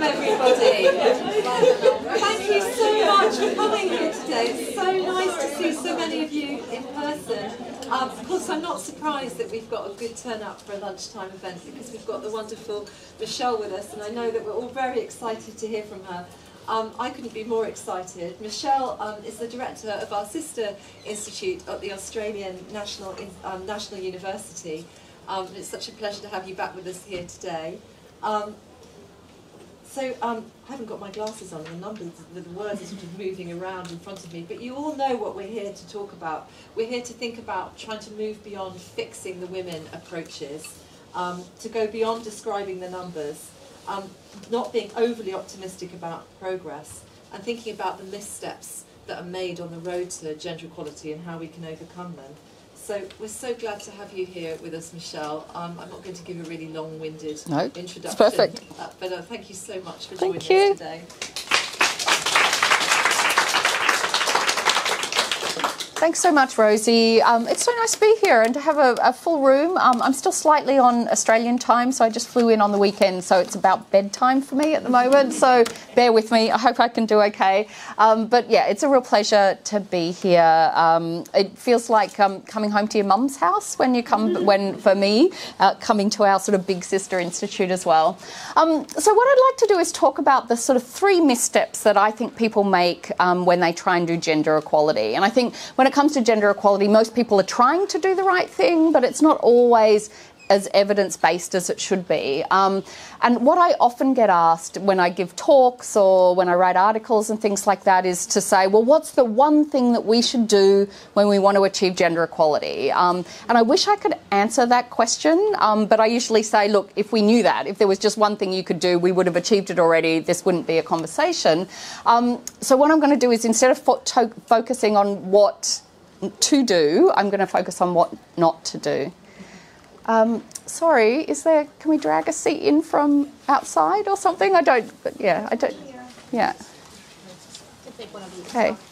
everybody. Thank you so much for coming here today. It's so nice to see so many of you in person. Of course, I'm not surprised that we've got a good turnout for a lunchtime event because we've got the wonderful Michelle with us, and I know that we're all very excited to hear from her. I couldn't be more excited. Michelle is the director of our sister institute at the Australian National University. It's such a pleasure to have you back with us here today. I haven't got my glasses on, the numbers, the words are sort of moving around in front of me, but you all know what we're here to talk about. We're here to think about trying to move beyond fixing the women approaches, to go beyond describing the numbers, not being overly optimistic about progress, and thinking about the missteps that are made on the road to gender equality and how we can overcome them. So we're so glad to have you here with us, Michelle. I'm not going to give a really long-winded introduction. It's perfect. But thank you so much for joining us today. Thanks so much, Rosie. It's so nice to be here and to have a full room. I'm still slightly on Australian time, so I just flew in on the weekend, so it's about bedtime for me at the moment, so bear with me. I hope I can do okay. But yeah, it's a real pleasure to be here. It feels like coming home to your mum's house when you come, for me, coming to our sort of big sister institute as well. So what I'd like to do is talk about the sort of 3 missteps that I think people make when they try and do gender equality. And I think when it comes to gender equality, most people are trying to do the right thing, but it's not always as evidence-based as it should be. And what I often get asked when I give talks or when I write articles and things like that is to say, well, what's the one thing that we should do when we want to achieve gender equality? And I wish I could answer that question, but I usually say, look, if we knew that, if there was just one thing you could do, we would have achieved it already. This wouldn't be a conversation. So what I'm going to do is, instead of focusing on what to do, I'm going to focus on what not to do. Sorry, can we drag a seat in from outside or something? I don't. Yeah. Okay.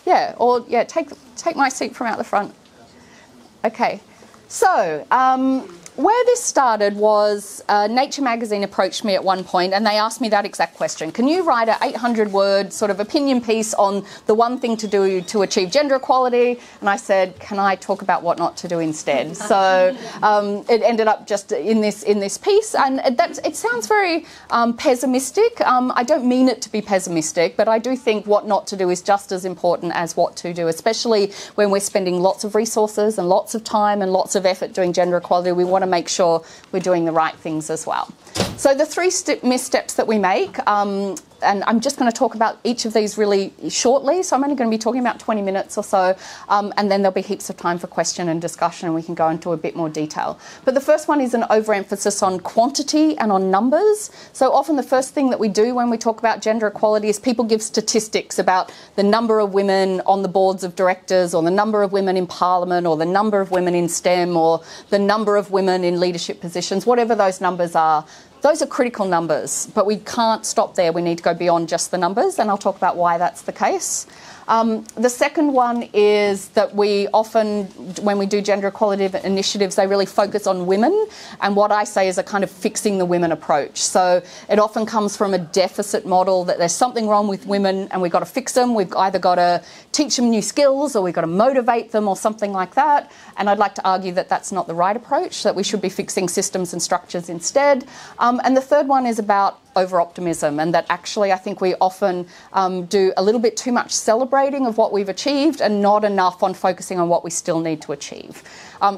Yeah. Or yeah, take my seat from out the front. Okay. So, where this started was Nature magazine approached me at one point and they asked me that exact question. Can you write an 800-word sort of opinion piece on the one thing to do to achieve gender equality? And I said, can I talk about what not to do instead? So it ended up just in this piece, and it sounds very pessimistic. I don't mean it to be pessimistic, but I do think what not to do is just as important as what to do, especially when we're spending lots of resources and lots of time and lots of effort doing gender equality. We want to make sure we're doing the right things as well. So the 3 missteps that we make, and I'm just going to talk about each of these really shortly, so I'm only going to be talking about 20 minutes or so, and then there'll be heaps of time for question and discussion and we can go into a bit more detail. But the first one is an overemphasis on quantity and on numbers. So often the first thing that we do when we talk about gender equality is people give statistics about the number of women on the boards of directors, or the number of women in parliament, or the number of women in STEM, or the number of women in leadership positions, whatever those numbers are. Those are critical numbers, but we can't stop there. We need to go beyond just the numbers, and I'll talk about why that's the case. The second one is that we often, when we do gender equality initiatives, they really focus on women, and what I say is a kind of fixing the women approach. So it often comes from a deficit model that there's something wrong with women and we've got to fix them. We've either got to teach them new skills or we've got to motivate them or something like that. And I'd like to argue that that's not the right approach, that we should be fixing systems and structures instead. And the third one is about over-optimism, and that actually I think we often do a little bit too much celebrating of what we've achieved and not enough on focusing on what we still need to achieve.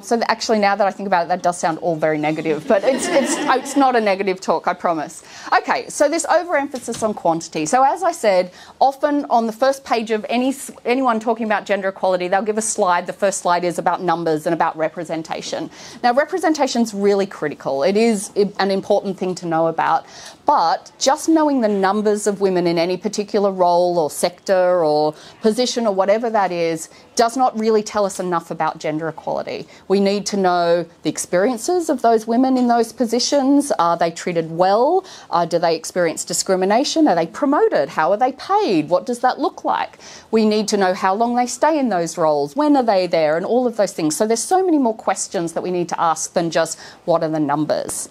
So actually, now that I think about it, that does sound all very negative, but it's not a negative talk, I promise. Okay, so this overemphasis on quantity. So as I said, often on the first page of anyone talking about gender equality, they'll give a slide. The first slide is about numbers and about representation. Now, representation's really critical. It is an important thing to know about. But just knowing the numbers of women in any particular role or sector or position or whatever that is does not really tell us enough about gender equality. We need to know the experiences of those women in those positions. Are they treated well? Do they experience discrimination? Are they promoted? How are they paid? What does that look like? We need to know how long they stay in those roles. When are they there? And all of those things. So there's so many more questions that we need to ask than just what are the numbers.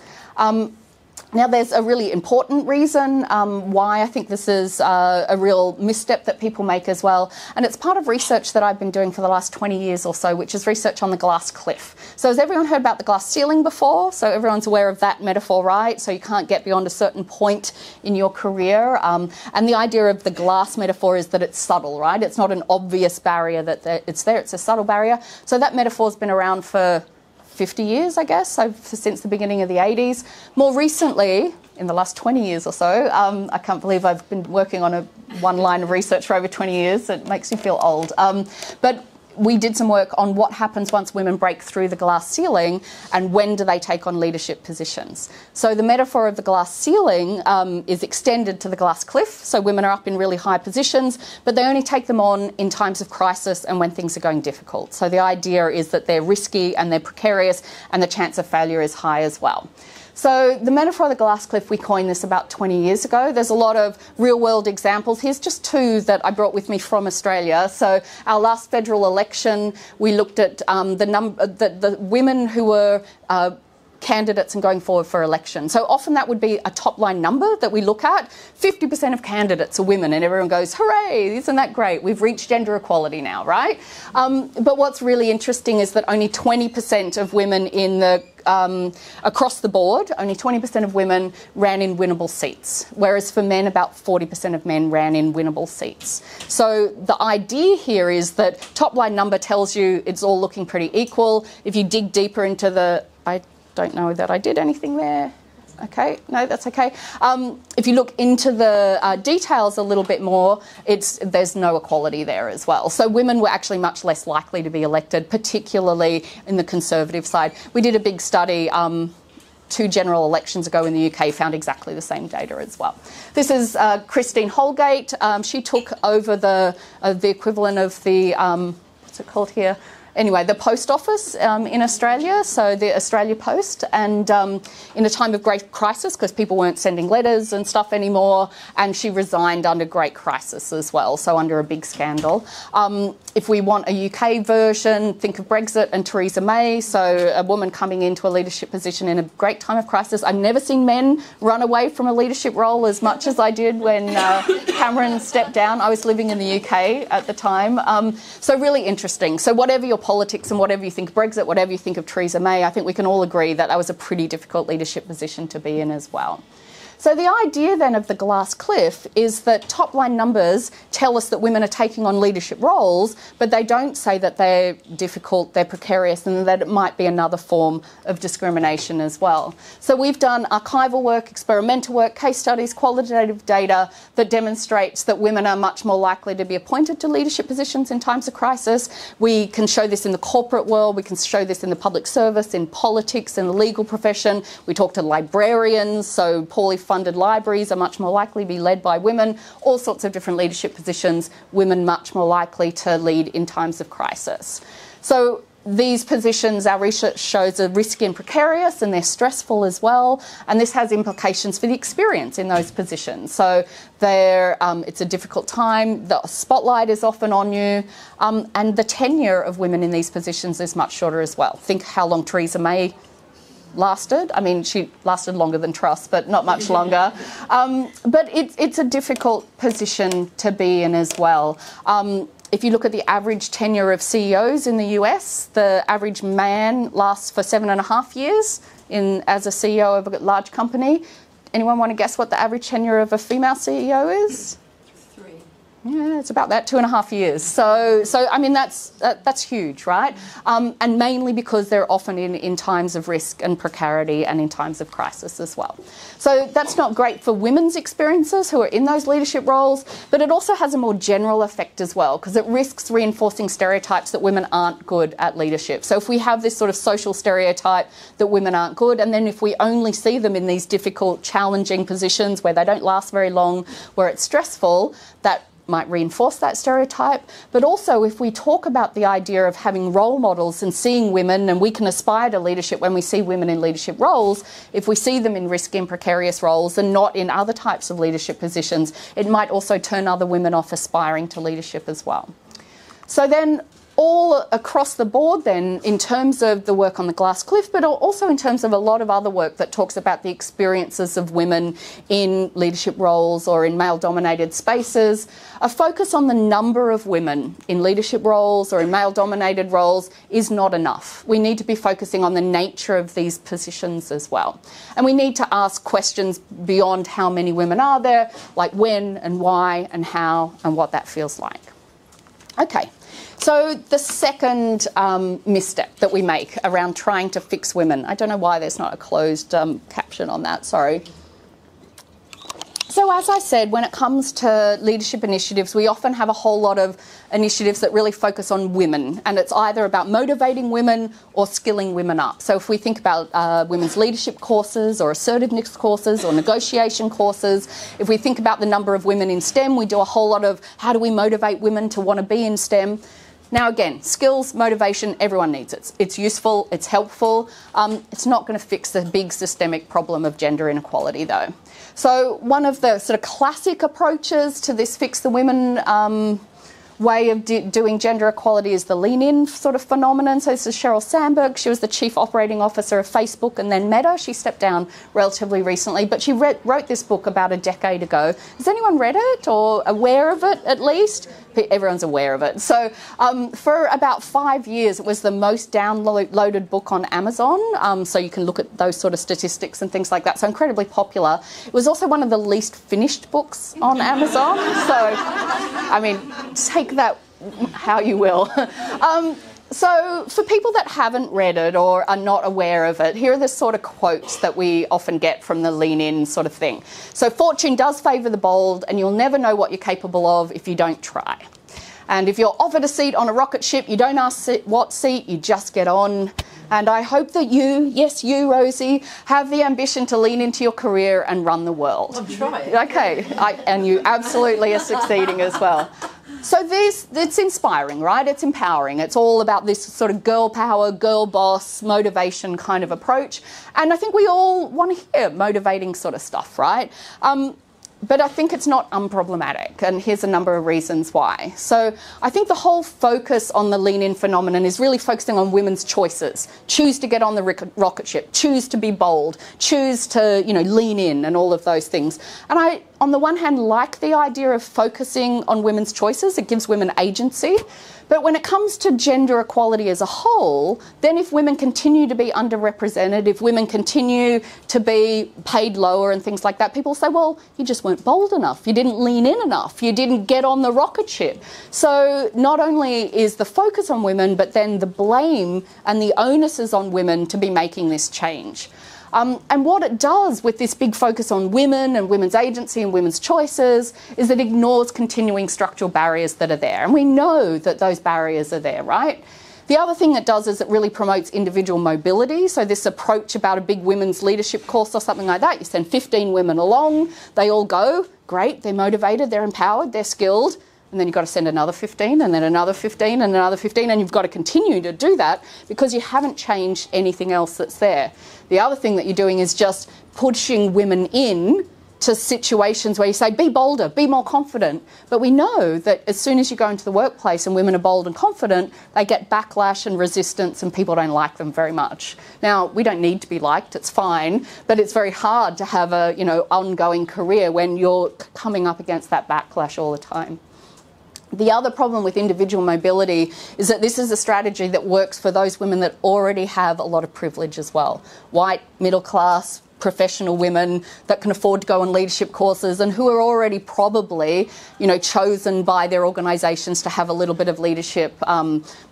Now, there's a really important reason why I think this is a real misstep that people make as well, and it's part of research that I've been doing for the last 20 years or so, which is research on the glass cliff. So has everyone heard about the glass ceiling before? So everyone's aware of that metaphor, right? So you can't get beyond a certain point in your career, and the idea of the glass metaphor is that it's subtle, right? It's not an obvious barrier that it's there, it's a subtle barrier. So that metaphor's been around for 50 years, I guess, so since the beginning of the 80s. More recently, in the last 20 years or so, I can't believe I've been working on one line of research for over 20 years. It makes me feel old. But we did some work on what happens once women break through the glass ceiling and when do they take on leadership positions. So the metaphor of the glass ceiling is extended to the glass cliff. So women are up in really high positions, but they only take them on in times of crisis and when things are going difficult. So the idea is that they're risky and they're precarious and the chance of failure is high as well. So the metaphor of the glass cliff, we coined this about 20 years ago. There's a lot of real-world examples. Here's just two that I brought with me from Australia. So our last federal election, we looked at the women who were candidates and going forward for election. So often that would be a top-line number that we look at. 50% of candidates are women, and everyone goes, hooray, isn't that great? We've reached gender equality now, right? But what's really interesting is that only 20% of women in the across the board, only 20% of women ran in winnable seats, whereas for men, about 40% of men ran in winnable seats. So the idea here is that top-line number tells you it's all looking pretty equal. If you dig deeper into I don't know that I did anything there. Okay, no, that's okay. If you look into the details a little bit more, there's no equality there as well. So women were actually much less likely to be elected, particularly in the Conservative side. We did a big study 2 general elections ago in the UK, found exactly the same data as well. This is Christine Holgate. She took over the equivalent of the, what's it called here? Anyway, the post office in Australia, so the Australia Post, and in a time of great crisis, because people weren't sending letters and stuff anymore, and she resigned under great crisis as well, so under a big scandal. If we want a UK version, think of Brexit and Theresa May, so a woman coming into a leadership position in a great time of crisis. I've never seen men run away from a leadership role as much as I did when Cameron stepped down. I was living in the UK at the time. So really interesting. So whatever your politics and whatever you think of Brexit, whatever you think of Theresa May, I think we can all agree that that was a pretty difficult leadership position to be in as well. So the idea then of the glass cliff is that top-line numbers tell us that women are taking on leadership roles, but they don't say that they're difficult, they're precarious, and that it might be another form of discrimination as well. So we've done archival work, experimental work, case studies, qualitative data that demonstrates that women are much more likely to be appointed to leadership positions in times of crisis. We can show this in the corporate world, we can show this in the public service, in politics, in the legal profession. We talk to librarians, so poorly funded libraries are much more likely to be led by women, all sorts of different leadership positions, women much more likely to lead in times of crisis. So these positions, our research shows, are risky and precarious, and they're stressful as well, and this has implications for the experience in those positions. So it's a difficult time, the spotlight is often on you, and the tenure of women in these positions is much shorter as well. Think how long Theresa May lasted. I mean, she lasted longer than Truss, but not much longer. But it's a difficult position to be in as well. If you look at the average tenure of CEOs in the US, the average man lasts for 7.5 years as a CEO of a large company. Anyone want to guess what the average tenure of a female CEO is? 3. Yeah, it's about that, 2.5 years. So I mean, that's huge, right? And mainly because they're often in times of risk and precarity and in times of crisis as well. So that's not great for women's experiences who are in those leadership roles, but it also has a more general effect as well, because it risks reinforcing stereotypes that women aren't good at leadership. So if we have this sort of social stereotype that women aren't good, and then if we only see them in these difficult, challenging positions where they don't last very long, where it's stressful, that might reinforce that stereotype. But also, if we talk about the idea of having role models and seeing women, and we can aspire to leadership when we see women in leadership roles, if we see them in risky and precarious roles and not in other types of leadership positions, it might also turn other women off aspiring to leadership as well. So then, all across the board then, in terms of the work on the glass cliff, but also in terms of a lot of other work that talks about the experiences of women in leadership roles or in male-dominated spaces, a focus on the number of women in leadership roles or in male-dominated roles is not enough. We need to be focusing on the nature of these positions as well. And we need to ask questions beyond how many women are there, like when and why and how and what that feels like. Okay. So the second misstep that we make around trying to fix women, I don't know why there's not a closed caption on that, sorry. So as I said, when it comes to leadership initiatives, we often have a whole lot of initiatives that really focus on women, and it's either about motivating women or skilling women up. So if we think about women's leadership courses or assertiveness courses or negotiation courses, if we think about the number of women in STEM, we do a whole lot of how do we motivate women to want to be in STEM. Now again, skills, motivation, everyone needs it. It's useful, it's helpful. It's not going to fix the big systemic problem of gender inequality though. So one of the sort of classic approaches to this fix the women way of doing gender equality is the lean-in sort of phenomenon. So this is Sheryl Sandberg. She was the chief operating officer of Facebook and then Meta. She stepped down relatively recently, but she wrote this book about a decade ago. Has anyone read it or aware of it at least? Everyone's aware of it. So for about 5 years, it was the most downloaded book on Amazon. So you can look at those sort of statistics and things like that. So incredibly popular. It was also one of the least finished books on Amazon. So, I mean, take that how you will. So for people that haven't read it or are not aware of it, here are the sort of quotes that we often get from the lean-in sort of thing. So fortune does favour the bold, and you'll never know what you're capable of if you don't try. And if you're offered a seat on a rocket ship, you don't ask what seat, you just get on. And I hope that you, yes you, Rosie, have the ambition to lean into your career and run the world. I'm trying. Okay, and you absolutely are succeeding as well. So it's inspiring, right? It's empowering. It's all about this sort of girl power, girl boss, motivation kind of approach. And I think we all want to hear motivating sort of stuff, right? But I think it's not unproblematic, and here's a number of reasons why. So I think the whole focus on the lean-in phenomenon is really focusing on women's choices. Choose to get on the rocket ship, choose to be bold, choose to, lean in and all of those things. And I, on the one hand, like the idea of focusing on women's choices. It gives women agency. But when it comes to gender equality as a whole, then if women continue to be underrepresented, if women continue to be paid lower and things like that, people say, well, you just weren't bold enough, you didn't lean in enough, you didn't get on the rocket ship. So not only is the focus on women, but then the blame and the onus is on women to be making this change. And what it does with this big focus on women and women's agency and women's choices is it ignores continuing structural barriers that are there. And we know that those barriers are there, right? The other thing it does is it really promotes individual mobility. So this approach about a big women's leadership course or something like that, you send 15 women along, they all go, great, they're motivated, they're empowered, they're skilled. And then you've got to send another 15 and then another 15 and another 15, and you've got to continue to do that because you haven't changed anything else that's there. The other thing that you're doing is just pushing women in to situations where you say, be bolder, be more confident. But we know that as soon as you go into the workplace and women are bold and confident, they get backlash and resistance and people don't like them very much. Now, we don't need to be liked, it's fine, but it's very hard to have a, ongoing career when you're coming up against that backlash all the time. The other problem with individual mobility is that this is a strategy that works for those women that already have a lot of privilege as well. White, middle class, professional women that can afford to go on leadership courses and who are already probably, chosen by their organisations to have a little bit of leadership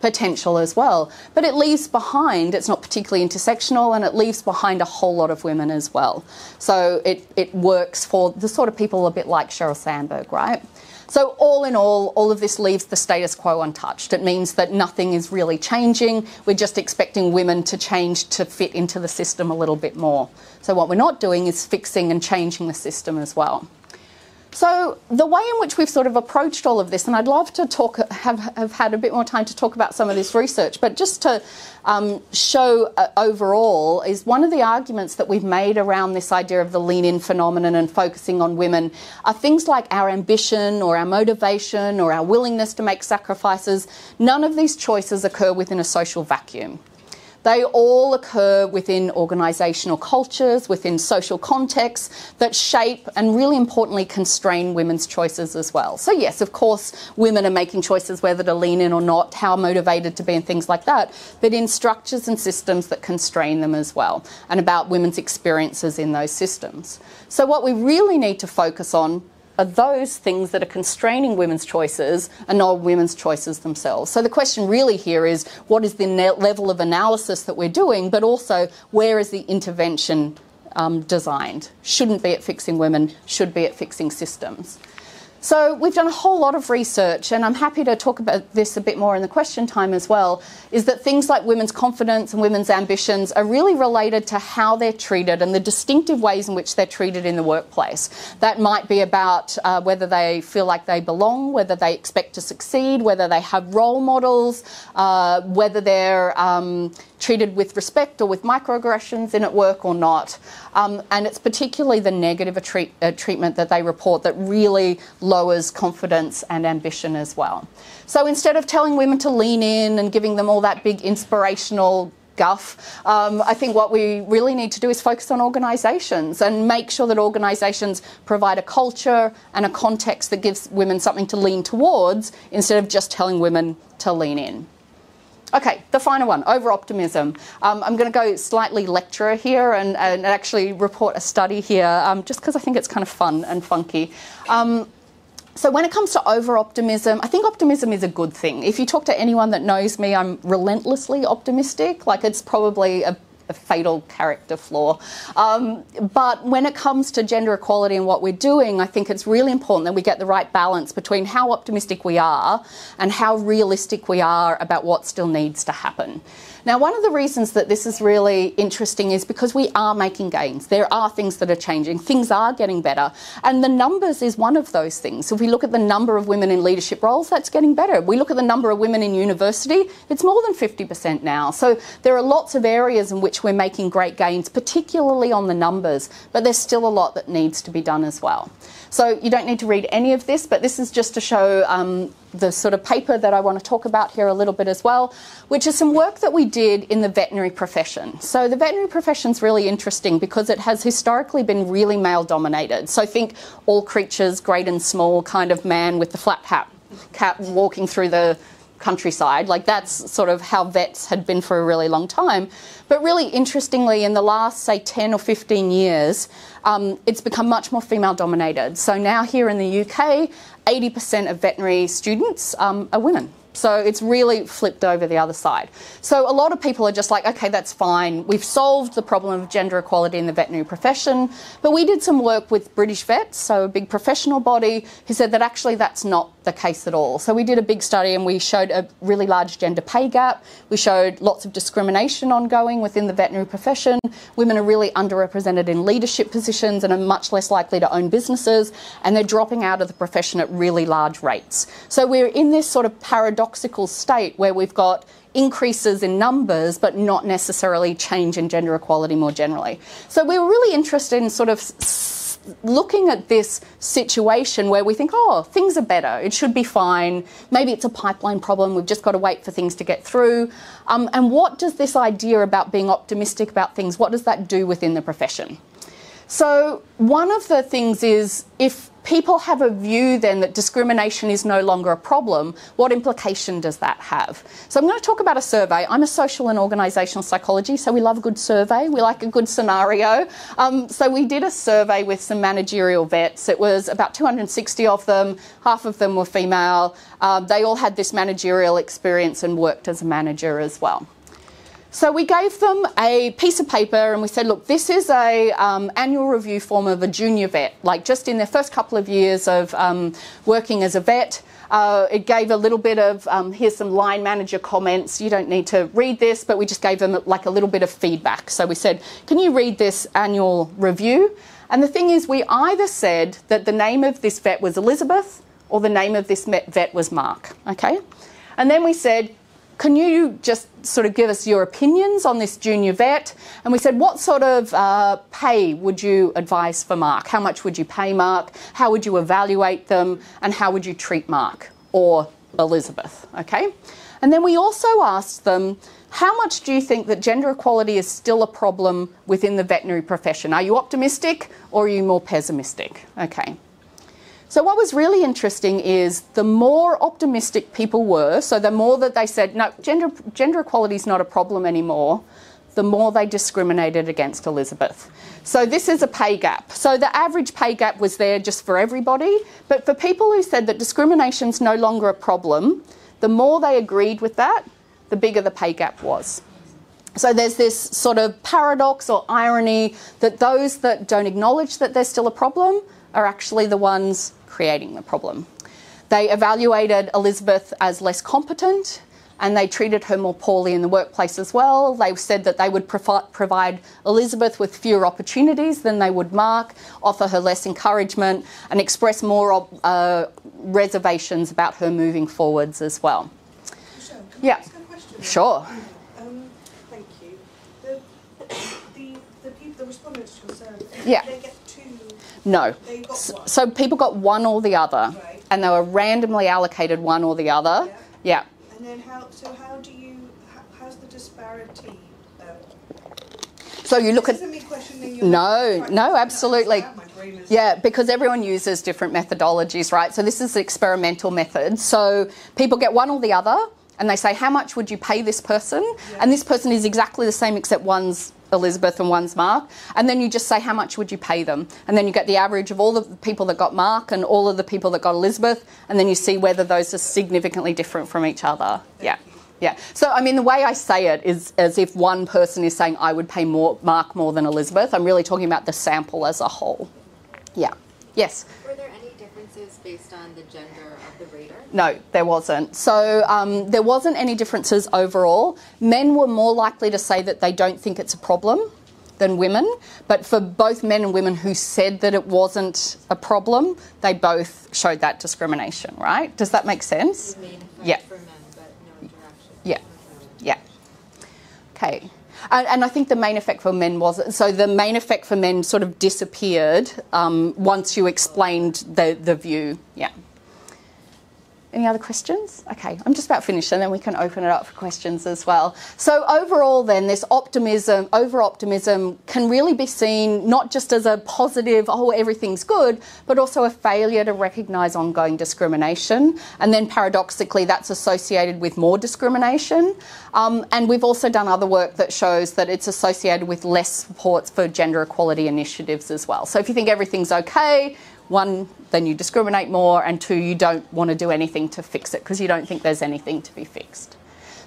potential as well. But it leaves behind, it's not particularly intersectional, and it leaves behind a whole lot of women as well. So it works for the sort of people a bit like Sheryl Sandberg, right? So all in all of this leaves the status quo untouched. It means that nothing is really changing. We're just expecting women to change to fit into the system a little bit more. So what we're not doing is fixing and changing the system as well. So the way in which we've sort of approached all of this, and I'd love to have had a bit more time to talk about some of this research, but just to show overall is one of the arguments that we've made around this idea of the lean-in phenomenon and focusing on women are things like our ambition or our motivation or our willingness to make sacrifices. None of these choices occur within a social vacuum. They all occur within organisational cultures, within social contexts that shape and, really importantly, constrain women's choices as well. So yes, of course, women are making choices whether to lean in or not, how motivated to be and things like that, but in structures and systems that constrain them as well, and about women's experiences in those systems. So what we really need to focus on are those things that are constraining women's choices and not women's choices themselves. So the question really here is, what is the level of analysis that we're doing, but also where is the intervention designed? Shouldn't be at fixing women, should be at fixing systems. So we've done a whole lot of research, and I'm happy to talk about this a bit more in the question time as well, is that things like women's confidence and women's ambitions are really related to how they're treated and the distinctive ways in which they're treated in the workplace. That might be about whether they feel like they belong, whether they expect to succeed, whether they have role models, whether they're treated with respect or with microaggressions in at work or not. And it's particularly the negative treatment that they report that really lowers confidence and ambition as well. So instead of telling women to lean in and giving them all that big inspirational guff, I think what we really need to do is focus on organisations and make sure that organisations provide a culture and a context that gives women something to lean towards instead of just telling women to lean in. Okay, the final one, over-optimism. I'm going to go slightly lecturer here and actually report a study here, just because I think it's kind of fun and funky. So when it comes to over-optimism, I think optimism is a good thing. If you talk to anyone that knows me, I'm relentlessly optimistic. Like, it's probably a fatal character flaw. But when it comes to gender equality and what we're doing, I think it's really important that we get the right balance between how optimistic we are and how realistic we are about what still needs to happen. Now, one of the reasons that this is really interesting is because we are making gains. There are things that are changing. Things are getting better. And the numbers is one of those things. So if we look at the number of women in leadership roles, that's getting better. We look at the number of women in university, it's more than 50% now. So there are lots of areas in which we're making great gains, particularly on the numbers. But there's still a lot that needs to be done as well. So you don't need to read any of this, but this is just to show the sort of paper that I want to talk about here a little bit as well, which is some work that we did in the veterinary profession. So the veterinary profession is really interesting because it has historically been really male-dominated. So think all creatures, great and small, kind of man with the flat hat, cat walking through the countryside. Like, that's sort of how vets had been for a really long time. But really interestingly, in the last, say, 10 or 15 years, it's become much more female dominated. So now here in the UK, 80% of veterinary students are women. So it's really flipped over the other side. So a lot of people are just like, okay, that's fine. We've solved the problem of gender equality in the veterinary profession. But we did some work with British vets, so a big professional body, who said that actually that's not the case at all. So we did a big study and we showed a really large gender pay gap. We showed lots of discrimination ongoing within the veterinary profession. Women are really underrepresented in leadership positions and are much less likely to own businesses, and they're dropping out of the profession at really large rates. So we're in this sort of paradoxical state where we've got increases in numbers but not necessarily change in gender equality more generally. So we were really interested in sort of looking at this situation where we think, oh, things are better, it should be fine, maybe it's a pipeline problem, we've just got to wait for things to get through. And what does this idea about being optimistic about things, what does that do within the profession? So one of the things is, if people have a view then that discrimination is no longer a problem, what implication does that have? So I'm going to talk about a survey. I'm a social and organisational psychology, so we love a good survey. We like a good scenario. So we did a survey with some managerial vets. It was about 260 of them. Half of them were female. They all had this managerial experience and worked as a manager as well. So we gave them a piece of paper and we said, look, this is a annual review form of a junior vet, like just in their first couple of years of working as a vet. It gave a little bit of, here's some line manager comments. You don't need to read this, but we just gave them like a little bit of feedback. So we said, can you read this annual review? And the thing is, we either said that the name of this vet was Elizabeth or the name of this vet was Mark, okay? And then we said, can you just sort of give us your opinions on this junior vet? And we said, what sort of pay would you advise for Mark? How much would you pay Mark? How would you evaluate them? And how would you treat Mark or Elizabeth, okay? And then we also asked them, how much do you think that gender equality is still a problem within the veterinary profession? Are you optimistic or are you more pessimistic? Okay. So what was really interesting is the more optimistic people were, so the more that they said, no, gender equality is not a problem anymore, the more they discriminated against Elizabeth. So this is a pay gap. So the average pay gap was there just for everybody, but for people who said that discrimination is no longer a problem, the more they agreed with that, the bigger the pay gap was. So there's this sort of paradox or irony that those that don't acknowledge that there's still a problem are actually the ones creating the problem. They evaluated Elizabeth as less competent and they treated her more poorly in the workplace as well. They said that they would provide Elizabeth with fewer opportunities than they would Mark, offer her less encouragement and express more reservations about her moving forwards as well. Michelle, can I Yeah, ask a question? sure. Thank you. The respondents to your survey, Yeah. they get two. No. They got one. So people got one or the other, Right. and they were randomly allocated one or the other. Yeah. And then how's the disparity? So you look This at... isn't me questioning your... No, absolutely. My brain is... Yeah, because everyone uses different methodologies, right? So this is the experimental method. So people get one or the other, and they say, how much would you pay this person? Yeah. And this person is exactly the same except one's Elizabeth and one's Mark. And then you just say, how much would you pay them? And then you get the average of all the people that got Mark and all of the people that got Elizabeth, and then you see whether those are significantly different from each other. Yeah. Yeah. So, I mean, the way I say it is as if one person is saying, I would pay Mark more than Elizabeth. I'm really talking about the sample as a whole. Yeah. Yes? Were there any differences based on the gender of the rater? No, there wasn't. So there wasn't any differences overall. Men were more likely to say that they don't think it's a problem than women. But for both men and women who said that it wasn't a problem, they both showed that discrimination, right? Does that make sense? Main effect Yeah. for men, but no interaction. Yeah. Yeah. Okay. And I think the main effect for men was... So the main effect for men sort of disappeared once you explained the view. Yeah. Any other questions? Okay, I'm just about finished and then we can open it up for questions as well. So overall then, this optimism, over-optimism can really be seen not just as a positive, oh, everything's good, but also a failure to recognise ongoing discrimination. And then paradoxically, that's associated with more discrimination. And we've also done other work that shows that it's associated with less supports for gender equality initiatives as well. So if you think everything's okay, one, then you discriminate more, and two, you don't want to do anything to fix it because you don't think there's anything to be fixed.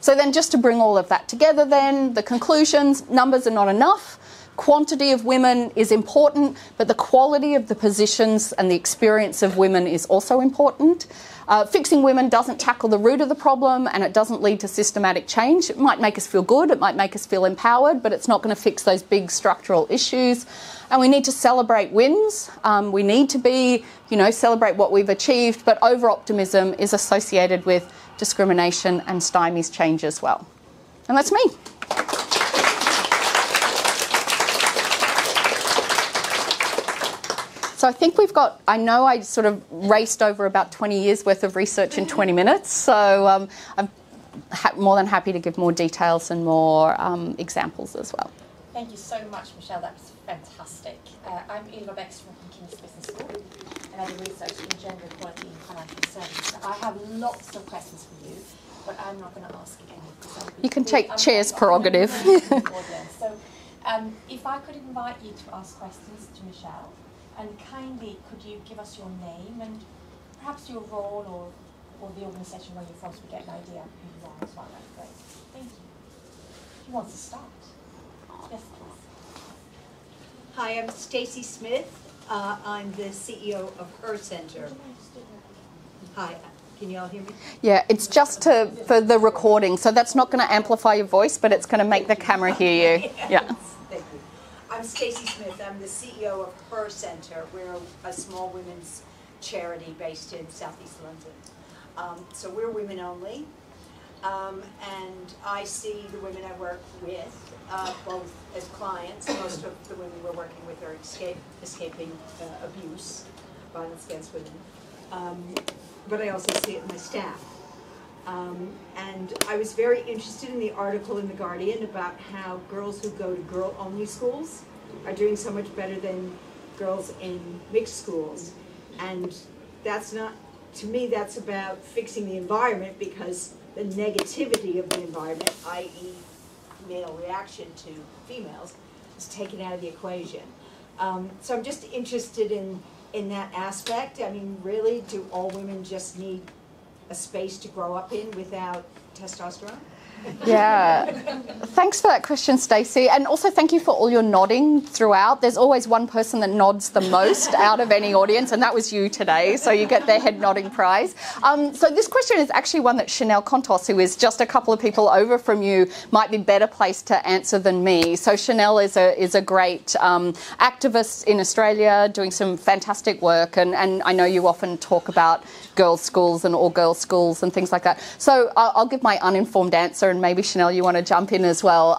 So then just to bring all of that together then, the conclusions, numbers are not enough. Quantity of women is important, but the quality of the positions and the experience of women is also important. Fixing women doesn't tackle the root of the problem and it doesn't lead to systematic change. It might make us feel good, it might make us feel empowered, but it's not going to fix those big structural issues. And we need to celebrate wins. We need to be, celebrate what we've achieved, but over-optimism is associated with discrimination and stymies change as well. And that's me. So I think we've got, I know I sort of raced over about 20 years worth of research in 20 minutes, so I'm more than happy to give more details and more examples as well. Thank you so much, Michelle. That was fantastic. I'm Ylva Bex from King's Business School, and I do research in gender equality in financial services. I have lots of questions for you, but I'm not going to ask any. You can take chair's prerogative. So if I could invite you to ask questions to Michelle, and kindly could you give us your name and perhaps your role or the organisation where you're from so we get an idea of who you are as well. That's great. Thank you. Who wants to start? Yes, please. Hi, I'm Stacey Smith. I'm the CEO of Her Center. Hi, can you all hear me? Yeah, it's just for the recording, so that's not going to amplify your voice, but it's going to make the camera hear you. Yes. Yeah. Thank you. I'm Stacey Smith. I'm the CEO of Her Centre. We're a small women's charity based in southeast London. So we're women only. And I see the women I work with, both as clients. Most of the women we're working with are escaping abuse, violence against women. But I also see it in my staff. And I was very interested in the article in The Guardian about how girls who go to girl-only schools are doing so much better than girls in mixed schools. And that's not, to me, that's about fixing the environment, because the negativity of the environment, i.e. male reaction to females, is taken out of the equation. So I'm just interested in that aspect. I mean, really, do all women just need a space to grow up in without testosterone? Yeah, thanks for that question, Stacey, and also thank you for all your nodding throughout. There's always one person that nods the most out of any audience, and that was you today, so you get their head nodding prize. So this question is actually one that Chanel Contos, who is just a couple of people over from you, might be better placed to answer than me. So Chanel is a great activist in Australia doing some fantastic work, and I know you often talk about girls' schools and all girls' schools and things like that. So I'll give my uninformed answer, and maybe Chanel, you want to jump in as well.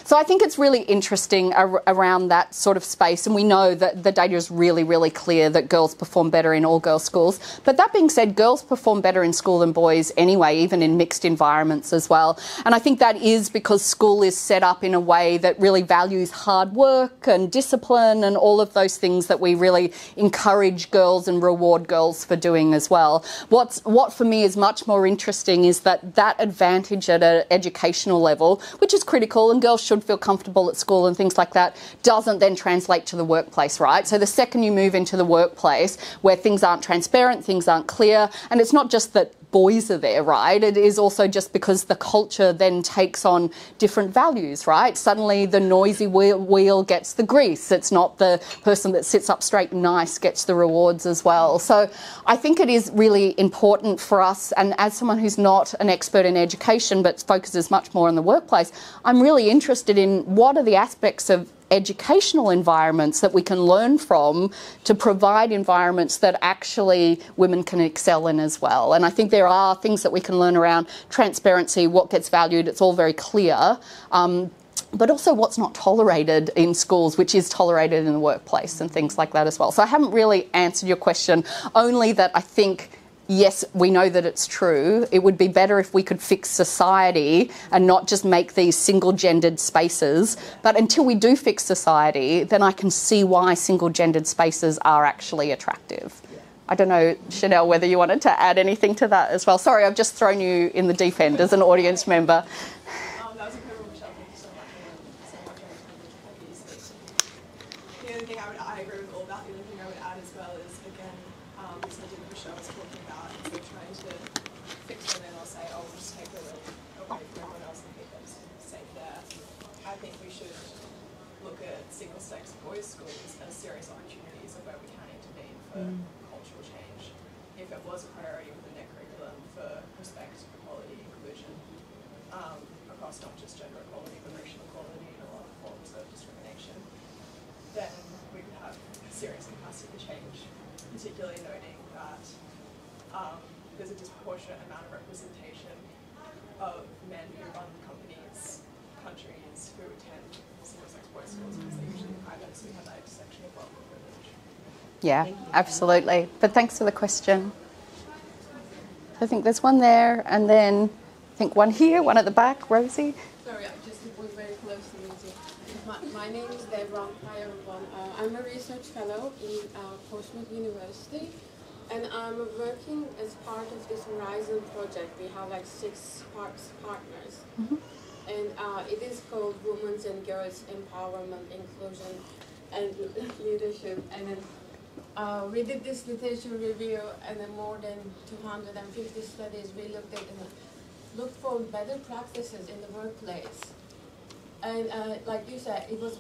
So I think it's really interesting around that sort of space, and we know that the data is really, really clear that girls perform better in all girls' schools. But that being said, girls perform better in school than boys anyway, even in mixed environments as well. And I think that is because school is set up in a way that really values hard work and discipline and all of those things that we really encourage girls and reward girls for doing as well. What for me is much more interesting is that advantage at an educational level, which is critical, and girls should feel comfortable at school and things like that, doesn't then translate to the workplace, right? So the second you move into the workplace where things aren't transparent, things aren't clear, and it's not just that boys are there, right? It is also just because the culture then takes on different values, right? Suddenly the noisy wheel gets the grease. It's not the person that sits up straight and nice gets the rewards as well. So I think it is really important for us, and as someone who's not an expert in education but focuses much more on the workplace, I'm really interested in what are the aspects of educational environments that we can learn from to provide environments that actually women can excel in as well. And I think there are things that we can learn around transparency, what gets valued, it's all very clear, but also what's not tolerated in schools, which is tolerated in the workplace and things like that as well. So I haven't really answered your question, only that I think yes, we know that it's true. It would be better if we could fix society and not just make these single-gendered spaces. But until we do fix society, then I can see why single-gendered spaces are actually attractive. I don't know, Chanel, whether you wanted to add anything to that as well. Sorry, I've just thrown you in the deep end as an audience member. That was incredible, Michelle. Thank you so much for the only thing I agree with all that. The only thing I would add as well is, again, something that Michelle was talking about, instead of trying to fix women or say, oh, we'll just take women away from everyone else and keep them safe there. I think we should look at single-sex boys' schools as serious opportunities of where we can intervene for cultural change. If it was a priority within their curriculum for respect, equality, inclusion, across not just gender equality, but racial equality and all other forms of discrimination, then we could have serious capacity to change, particularly noting that there's a disproportionate amount of representation of men who run companies, countries, who attend single-sex boys' schools because they're usually private, so we have that intersection of wealth and privilege. Yeah, absolutely. But thanks for the question. I think there's one there, and then I think one here, one at the back, Rosie. Sorry, I just was very close to you. My name is Deborah. Hi everyone. I'm a research fellow in Portsmouth University, and I'm working as part of this Horizon project. We have like 6 partners, and it is called Women's and Girls Empowerment, Inclusion, and Leadership. And then we did this literature review, and then more than 250 studies we looked at and looked for better practices in the workplace. And like you said, it was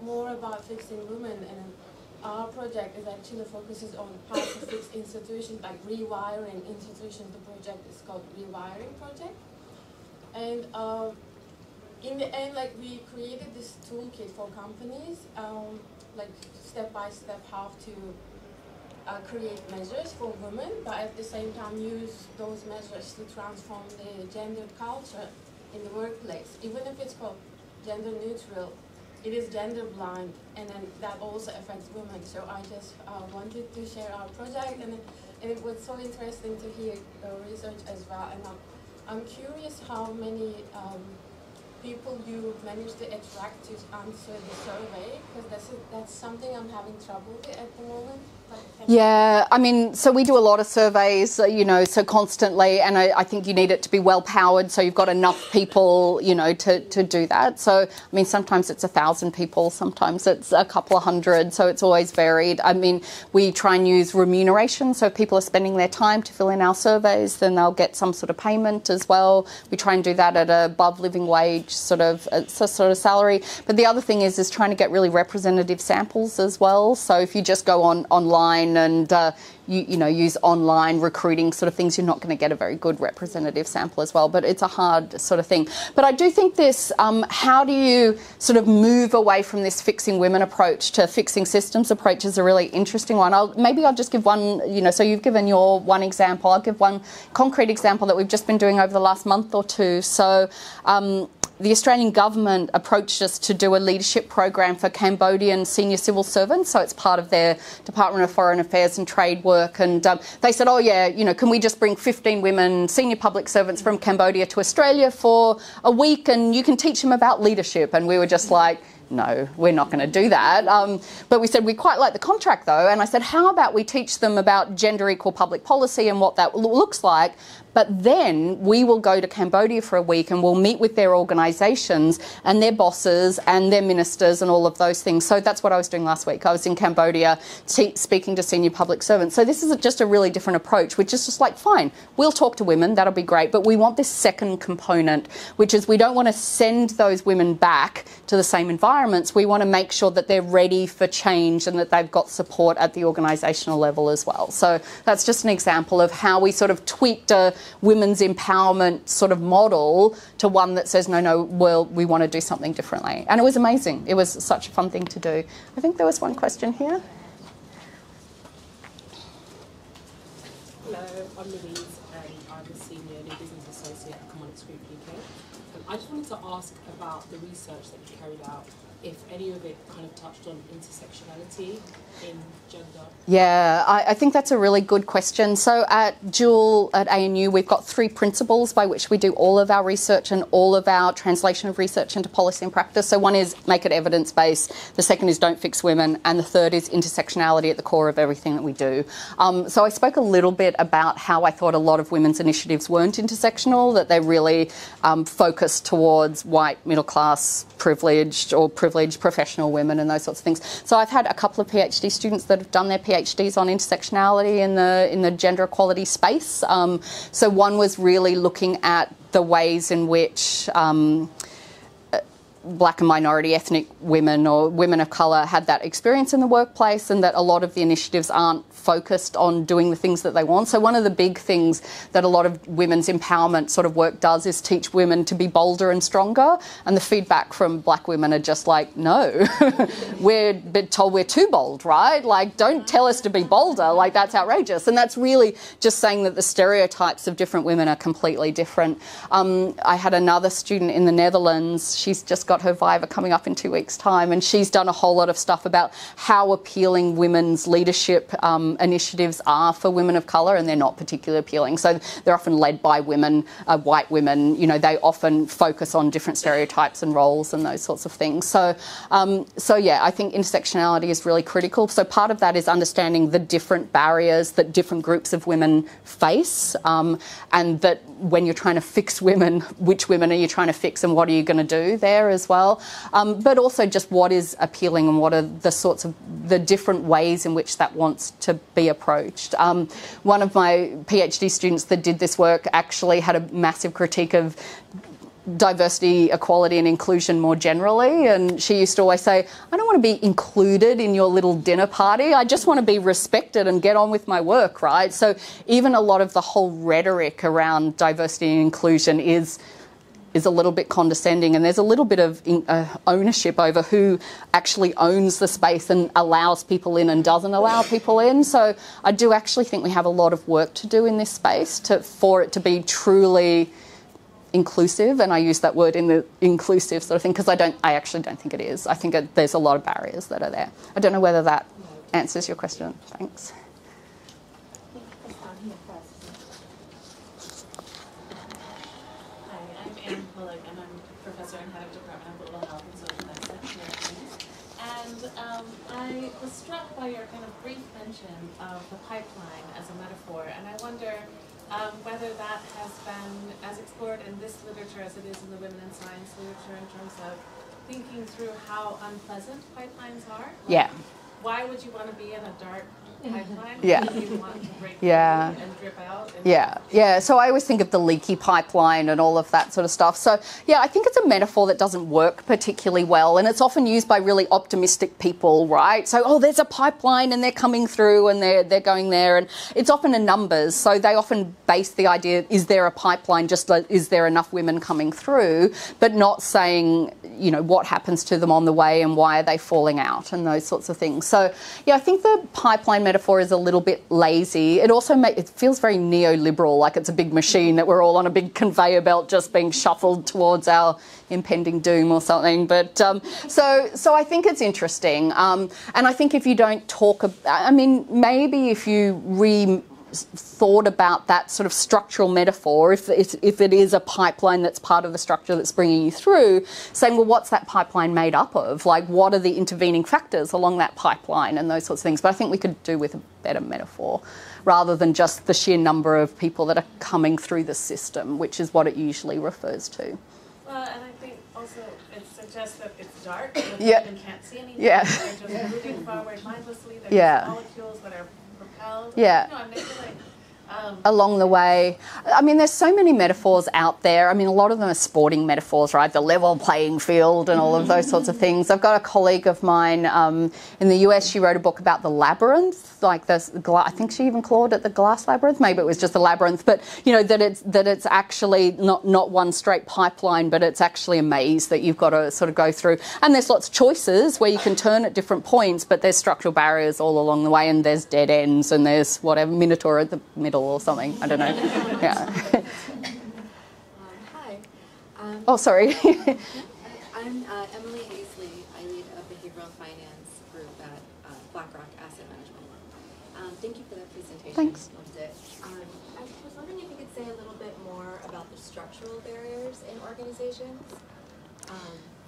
more about fixing women, and our project is actually focuses on how to fix institutions, like rewiring institutions. The project is called Rewiring Project. And in the end, like we created this toolkit for companies, like step by step how to create measures for women, but at the same time use those measures to transform the gender culture in the workplace. Even if it's called gender neutral, it is gender blind, and then that also affects women. So I just wanted to share our project, and it was so interesting to hear your research as well. And I'm curious how many people you managed to attract to answer the survey, because that's something I'm having trouble with at the moment. Yeah, I mean, so we do a lot of surveys, you know, so constantly, and I think you need it to be well powered, so you've got enough people, you know, to do that. So, I mean, sometimes it's 1,000 people, sometimes it's a couple of hundred, so it's always varied. I mean, we try and use remuneration, so if people are spending their time to fill in our surveys, then they'll get some sort of payment as well. We try and do that at above living wage sort of salary. But the other thing is trying to get really representative samples as well. So if you just go online and you know, use online recruiting sort of things, you're not going to get a very good representative sample as well. But it's a hard sort of thing. But I do think this, how do you sort of move away from this fixing women approach to fixing systems approach is a really interesting one. Maybe I'll just give one, you know, so you've given your one example. I'll give one concrete example that we've just been doing over the last month or two. So the Australian government approached us to do a leadership program for Cambodian senior civil servants, so it's part of their Department of Foreign Affairs and Trade work, and they said, oh yeah, you know, can we just bring 15 women senior public servants from Cambodia to Australia for a week and you can teach them about leadership? And we were just like, no, we're not going to do that. But we said we quite like the contract though, and I said, how about we teach them about gender equal public policy and what that looks like, but then we will go to Cambodia for a week and we'll meet with their organisations and their bosses and their ministers and all of those things. So that's what I was doing last week. I was in Cambodia speaking to senior public servants. So this is just a really different approach, which is just like, fine, we'll talk to women, that'll be great, but we want this second component, which is we don't want to send those women back to the same environments. We want to make sure that they're ready for change and that they've got support at the organisational level as well. So that's just an example of how we sort of tweaked a women's empowerment sort of model to one that says, no, well, we want to do something differently. And it was amazing. It was such a fun thing to do. I think there was one question here. Hello, I'm Louise and I'm a senior new business associate at Commodities Group UK. I just wanted to ask about the research that you carried out, if any of it kind of touched on intersectionality in gender. Yeah, I think that's a really good question. So at Dual, at ANU, we've got 3 principles by which we do all of our research and all of our translation of research into policy and practice. So one is make it evidence-based, the second is don't fix women, and the third is intersectionality at the core of everything that we do. So I spoke a little bit about how I thought a lot of women's initiatives weren't intersectional, that they really focused towards white, middle-class, privileged or privileged professional women and those sorts of things. So I've had a couple of PhD students that have done their PhDs on intersectionality in the gender equality space. So one was really looking at the ways in which black and minority ethnic women or women of colour had that experience in the workplace, and that a lot of the initiatives aren't focused on doing the things that they want. So one of the big things that a lot of women's empowerment sort of work does is teach women to be bolder and stronger, and the feedback from black women are just like, no, we're been told we're too bold, right? Like, don't tell us to be bolder, like that's outrageous. And that's really just saying that the stereotypes of different women are completely different. I had another student in the Netherlands, she's just got her Viva coming up in 2 weeks' time, and she's done a whole lot of stuff about how appealing women's leadership initiatives are for women of colour, and they're not particularly appealing. So they're often led by women, white women, you know, they often focus on different stereotypes and roles and those sorts of things. So, yeah, I think intersectionality is really critical. So part of that is understanding the different barriers that different groups of women face, and that when you're trying to fix women, which women are you trying to fix and what are you going to do there as well. But also just what is appealing and what are the sorts of the different ways in which that wants to be approached. One of my PhD students that did this work actually had a massive critique of diversity, equality and inclusion more generally, and she used to always say, I don't want to be included in your little dinner party, I just want to be respected and get on with my work, right? So even a lot of the whole rhetoric around diversity and inclusion is is a little bit condescending, and there's a little bit of ownership over who actually owns the space and allows people in and doesn't allow people in. So I do actually think we have a lot of work to do in this space for it to be truly inclusive, and I use that word in the inclusive sort of thing because I actually don't think it is. I think there's a lot of barriers that are there. I don't know whether that answers your question. Thanks. And I'm professor and head of Department of Global Health and Social Medicine here at Queen's. And I was struck by your kind of brief mention of the pipeline as a metaphor, and I wonder whether that has been as explored in this literature as it is in the women in science literature in terms of thinking through how unpleasant pipelines are. Yeah. Why would you want to be in a dark pipeline? Yeah. Why do you want to break Yeah. through and drip out? And Yeah. So I always think of the leaky pipeline and all of that sort of stuff. So yeah, I think it's a metaphor that doesn't work particularly well, and it's often used by really optimistic people, right? So there's a pipeline and they're coming through and they're going there, and it's often in numbers. So they often base the idea: is there a pipeline? Just like, is there enough women coming through? But not saying, you know, what happens to them on the way and why are they falling out and those sorts of things. So yeah, I think the pipeline metaphor is a little bit lazy. It also it feels very neoliberal, like it's a big machine that we're all on a big conveyor belt just being shuffled towards our impending doom or something. But so I think it's interesting. And I think if you don't talk about, I mean, maybe if you thought about that sort of structural metaphor, if it is a pipeline that's part of the structure that's bringing you through, saying, well, what's that pipeline made up of? Like, what are the intervening factors along that pipeline and those sorts of things? But I think we could do with a better metaphor rather than just the sheer number of people that are coming through the system, which is what it usually refers to. Well, and I think also it suggests that it's dark and Yeah. women can't see anything. Yeah. They're just moving forward mindlessly. There's Yeah. molecules that are propelled. Yeah. You know, and they feel like along the way. I mean, there's so many metaphors out there. I mean, a lot of them are sporting metaphors, right? The level playing field and all of those sorts of things. I've got a colleague of mine in the US. She wrote a book about the labyrinth, like I think she even called it the glass labyrinth. Maybe it was just the labyrinth, but you know that it's actually not one straight pipeline, but it's actually a maze that you've got to sort of go through. And there's lots of choices where you can turn at different points, but there's structural barriers all along the way, and there's dead ends, and there's whatever minotaur at the middle or something. I don't know. Yeah. Hi. Oh, sorry. I'm Emily Aisley. I lead a behavioral finance group at BlackRock Asset Management. Thank you for that presentation. Thanks. Loved it. I was wondering if you could say a little bit more about the structural barriers in organizations.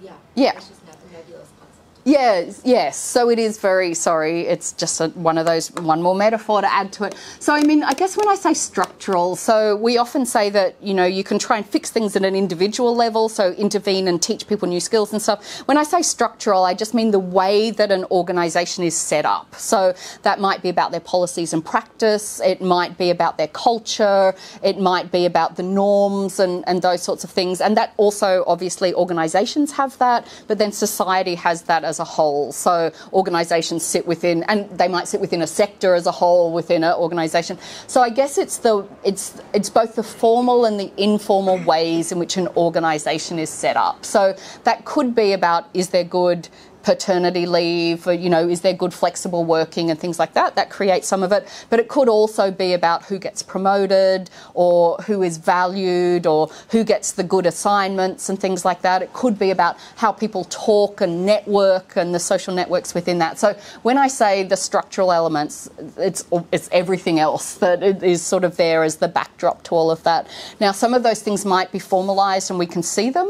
Yeah. It's just a nebulous concept. Yes. So it is it's just one more metaphor to add to it. So, I mean, I guess when I say structural, so we often say that, you know, you can try and fix things at an individual level, so intervene and teach people new skills and stuff. When I say structural, I just mean the way that an organisation is set up. So that might be about their policies and practice, it might be about their culture, it might be about the norms and those sorts of things. And that also, obviously, organisations have that, but then society has that as a whole. So organisations sit within, and they might sit within a sector as a whole within an organisation. So I guess it's both the formal and the informal ways in which an organisation is set up. So that could be about, is there good paternity leave, or, you know, is there good flexible working and things like that? That creates some of it. But it could also be about who gets promoted or who is valued or who gets the good assignments and things like that. It could be about how people talk and network and the social networks within that. So when I say the structural elements, it's everything else that is sort of there as the backdrop to all of that. Now, some of those things might be formalised and we can see them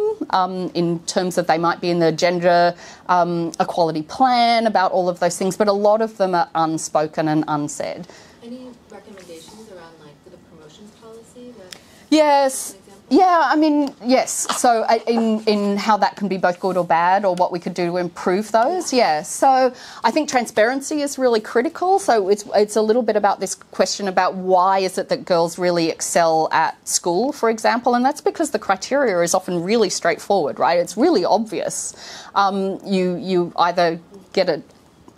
in terms of they might be in the gender equality plan, about all of those things, but a lot of them are unspoken and unsaid. Any recommendations around the promotions policy? Yes. Yeah, I mean, yes. So in how that can be both good or bad, or what we could do to improve those, yeah. So I think transparency is really critical. So it's a little bit about this question about why is it that girls really excel at school, for example, and that's because the criteria is often really straightforward, right? It's really obvious. You either get a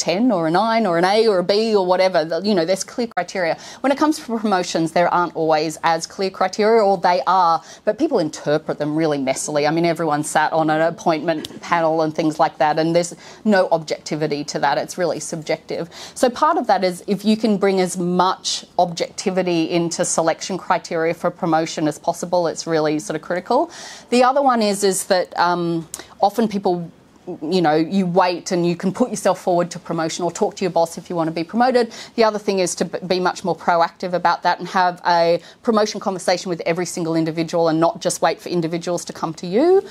10 or a 9 or an A or a B or whatever. You know, there's clear criteria. When it comes to promotions, there aren't always as clear criteria, or they are, but people interpret them really messily. I mean, everyone sat on an appointment panel and things like that, and there's no objectivity to that. It's really subjective. So part of that is if you can bring as much objectivity into selection criteria for promotion as possible, it's really sort of critical. The other one is that often people, you know, you wait and you can put yourself forward to promotion or talk to your boss if you want to be promoted. The other thing is to be much more proactive about that and have a promotion conversation with every single individual and not just wait for individuals to come to you,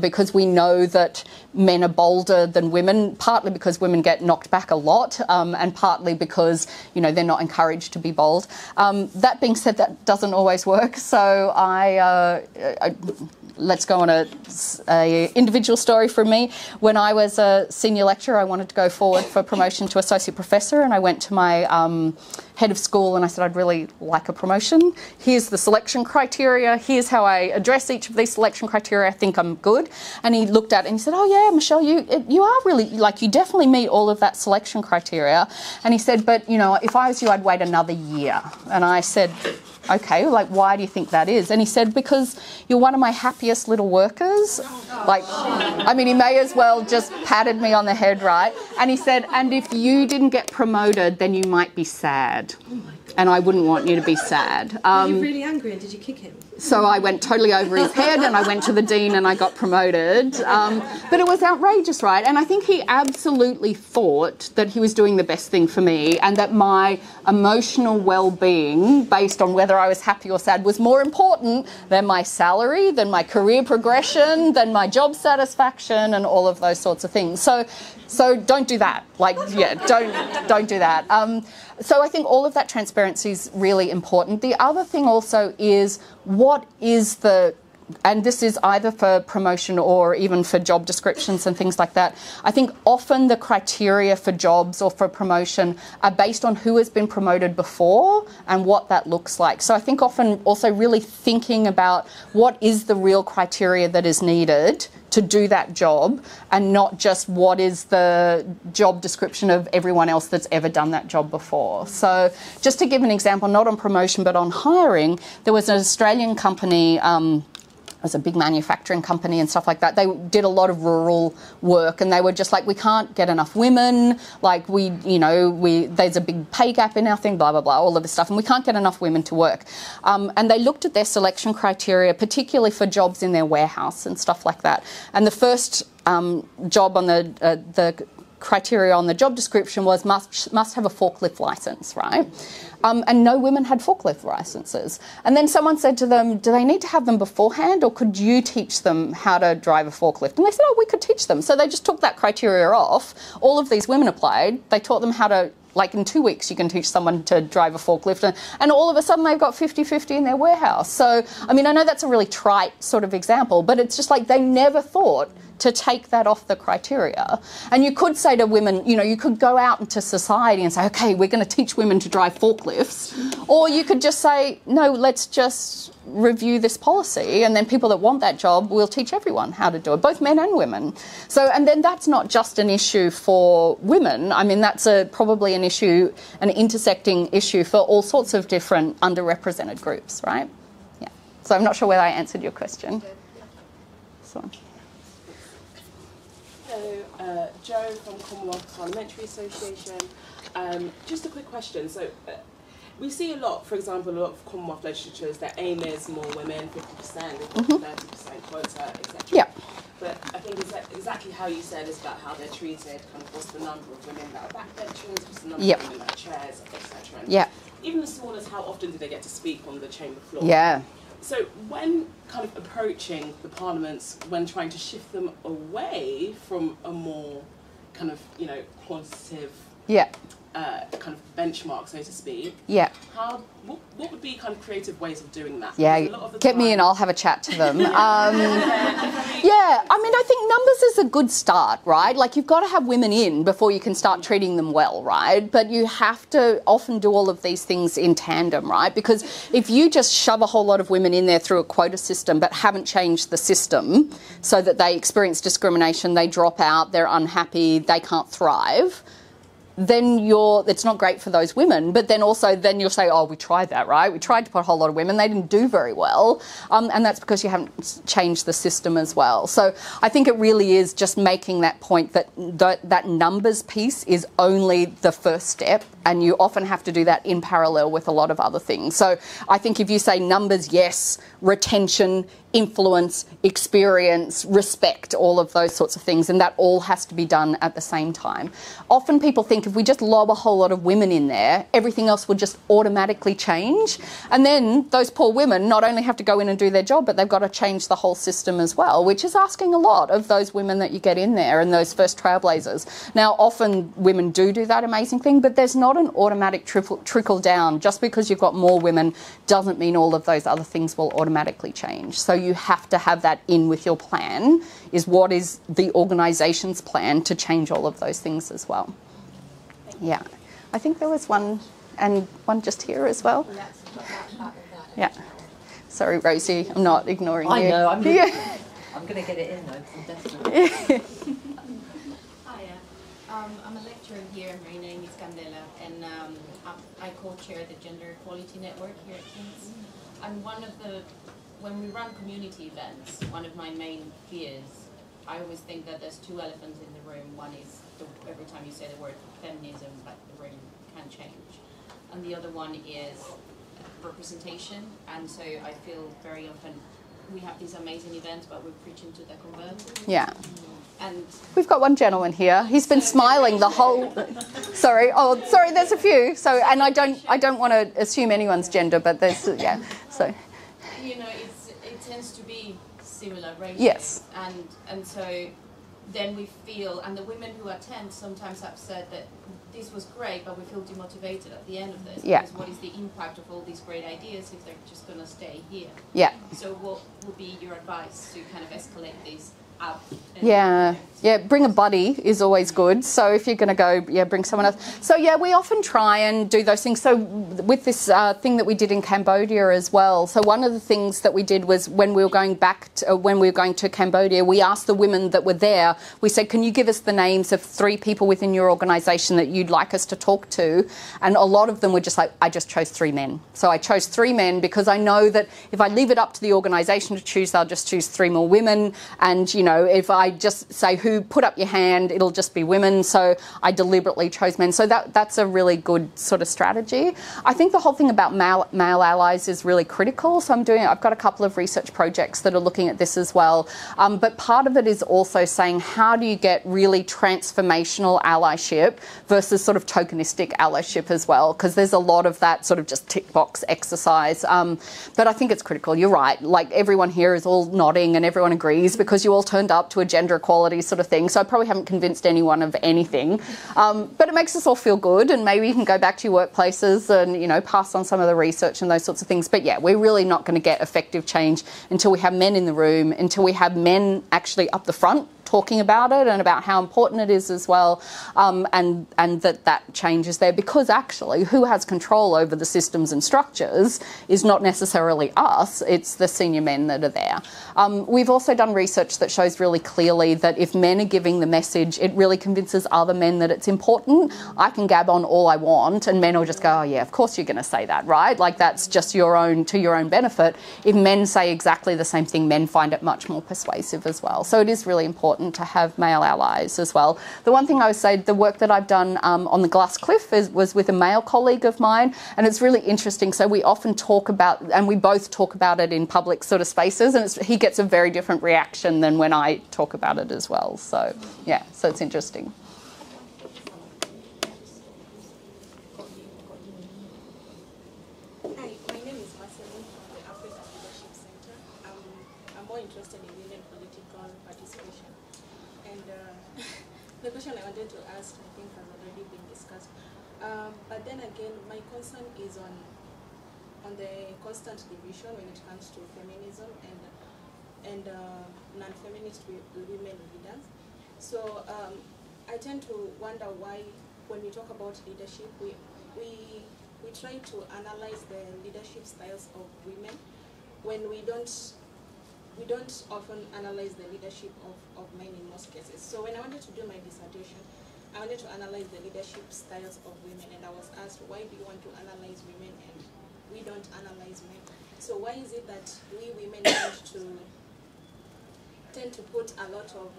because we know that men are bolder than women, partly because women get knocked back a lot, and partly because, you know, they're not encouraged to be bold. That being said, that doesn't always work. So let's go on a individual story from me. When I was a senior lecturer, I wanted to go forward for promotion to associate professor, and I went to my head of school and I said, I'd really like a promotion. Here's the selection criteria. Here's how I address each of these selection criteria. I think I'm good. And he looked at it and he said, oh yeah, Michelle, you are really, like, you definitely meet all of that selection criteria. And he said, but, you know, if I was you, I'd wait another year. And I said, okay, like, why do you think that is? And he said, because you're one of my happiest little workers. Like, I mean, he may as well just patted me on the head, right? And he said, and if you didn't get promoted, then you might be sad. And I wouldn't want you to be sad. Were you really angry and did you kick him? So I went totally over his head and I went to the dean and I got promoted. But it was outrageous, right? And I think he absolutely thought that he was doing the best thing for me and that my emotional well-being, based on whether I was happy or sad, was more important than my salary, than my career progression, than my job satisfaction and all of those sorts of things. So don't do that. Like, yeah, don't do that. So I think all of that transparency is really important. The other thing also is what is the, and this is either for promotion or even for job descriptions and things like that. I think often the criteria for jobs or for promotion are based on who has been promoted before and what that looks like. So I think often also really thinking about what is the real criteria that is needed to do that job and not just what is the job description of everyone else that's ever done that job before. So just to give an example, not on promotion but on hiring, there was an Australian company, it was a big manufacturing company and stuff like that. They did a lot of rural work and they were just like, we can't get enough women, like there's a big pay gap in our thing, blah, blah, blah, all of this stuff, and we can't get enough women to work. And they looked at their selection criteria, particularly for jobs in their warehouse and stuff like that. And the first job on the criteria on the job description was must have a forklift license, right? And no women had forklift licenses. And then someone said to them, do they need to have them beforehand or could you teach them how to drive a forklift? And they said, oh, we could teach them. So they just took that criteria off. All of these women applied. They taught them how to, like in 2 weeks, you can teach someone to drive a forklift. And all of a sudden they've got 50-50 in their warehouse. So, I mean, I know that's a really trite sort of example, but it's just like they never thought to take that off the criteria. And you could say to women, you know, you could go out into society and say, okay, we're going to teach women to drive forklifts. Or you could just say, no, let's just review this policy and then people that want that job will teach everyone how to do it, both men and women. So, and then that's not just an issue for women. I mean, that's probably an issue, an intersecting issue for all sorts of different underrepresented groups, right? Yeah. So I'm not sure whether I answered your question. So. Hello, Joe from Commonwealth Parliamentary Association. Just a quick question. So we see a lot, for example, a lot of Commonwealth legislatures, their aim is more women, 50%, 30% quota, etc. Yeah. But I think exactly how you said is about how they're treated, kind of what's the number of women that are backbenchers, what's the number of women that are chairs, etc. Yeah. Even as small as how often do they get to speak on the chamber floor? Yeah. So when kind of approaching the parliaments, when trying to shift them away from a more kind of, you know, quantitative kind of benchmark, so to speak, what would be kind of creative ways of doing that? Yeah, get me in, I'll have a chat to them. Yeah, I mean, I think numbers is a good start, right? Like, you've got to have women in before you can start treating them well, right? But you have to often do all of these things in tandem, right? Because if you just shove a whole lot of women in there through a quota system but haven't changed the system so that they experience discrimination, they drop out, they're unhappy, they can't thrive, then it's not great for those women, but then also then you'll say, oh, we tried that, right? We tried to put a whole lot of women, they didn't do very well, and that's because you haven't changed the system as well. So I think it really is just making that point that that numbers piece is only the first step, and you often have to do that in parallel with a lot of other things. So I think if you say numbers, yes, retention, influence, experience, respect, all of those sorts of things, and that all has to be done at the same time. Often people think if we just lob a whole lot of women in there, everything else will just automatically change. And then those poor women not only have to go in and do their job, but they've got to change the whole system as well, which is asking a lot of those women that you get in there and those first trailblazers. Now, often women do that amazing thing, but there's not an automatic trickle down. Just because you've got more women doesn't mean all of those other things will automatically change. So you have to have that in with your plan, is what is the organisation's plan to change all of those things as well. Yeah. I think there was one, and one just here as well. Yeah. Sorry, Rosie, I'm not ignoring you. I know, I'm going Yeah. to get it in though, definitely. Hiya. I'm a lecturer here. My name is Candela, and I co-chair the Gender Equality Network here at King's. And when we run community events, one of my main fears, I always think that there's two elephants in the room. One is every time you say the word feminism, like the room can change. And the other one is representation. And so I feel very often we have these amazing events, but we're preaching to the converted. Yeah. And we've got one gentleman here. He's been smiling the whole. Sorry. Oh, sorry. There's a few. So, and I don't want to assume anyone's gender, but there's yeah. So. You know, it tends to be similar races. Yes. And so then we feel, and the women who attend sometimes have said that this was great, but we feel demotivated at the end of this. Yeah. Because what is the impact of all these great ideas if they're just going to stay here? Yeah. So what would be your advice to kind of escalate these up? Yeah, bring a buddy is always good. So if you're going to go, bring someone else. So yeah, we often try and do those things. So with this thing that we did in Cambodia as well. So one of the things that we did was when we were going to Cambodia, we asked the women that were there, we said, can you give us the names of 3 people within your organisation that you'd like us to talk to? And a lot of them were just like, I just chose 3 men. So I chose 3 men because I know that if I leave it up to the organisation to choose, they'll just choose 3 more women. And, you know, if I just say who put up your hand, it'll just be women. So I deliberately chose men. So that's a really good sort of strategy. I think the whole thing about male allies is really critical. So I've got a couple of research projects that are looking at this as well. But part of it is also saying how do you get really transformational allyship versus sort of tokenistic allyship as well, because there's a lot of that sort of just tick box exercise. But I think it's critical. You're right. Like everyone here is all nodding and everyone agrees because you all turned up to a gender equality sort of thing. So I probably haven't convinced anyone of anything. But it makes us all feel good, and maybe you can go back to your workplaces and, you know, pass on some of the research and those sorts of things. But yeah, we're really not going to get effective change until we have men in the room, until we have men actually up the front talking about it and about how important it is as well, and that change is there, because actually who has control over the systems and structures is not necessarily us, it's the senior men that are there. We've also done research that shows really clearly that if men are giving the message, it really convinces other men that it's important. I can gab on all I want and men will just go, oh yeah, of course you're going to say that, right? Like that's just to your own benefit. If men say exactly the same thing, men find it much more persuasive as well. So it is really important to have male allies as well. The one thing I would say, the work that I've done on the Glass Cliff was with a male colleague of mine, and it's really interesting. So we often talk about, and we both talk about it in public sort of spaces, and he gets a very different reaction than when I talk about it as well. So yeah, so it's interesting. Hi, my name is Marceline from the Africa Leadership Center. I'm more interested in women political participation. And the question I wanted to ask, I think, has already been discussed. But then again, my concern is on the constant division when it comes to feminism and non-feminist women leaders. So I tend to wonder why, when we talk about leadership, we try to analyze the leadership styles of women when we don't often analyze the leadership of men in most cases. So when I wanted to do my dissertation, I wanted to analyze the leadership styles of women, and I was asked, why do you want to analyze women and we don't analyze men? So why is it that we women tend to put a lot of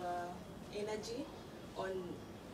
energy on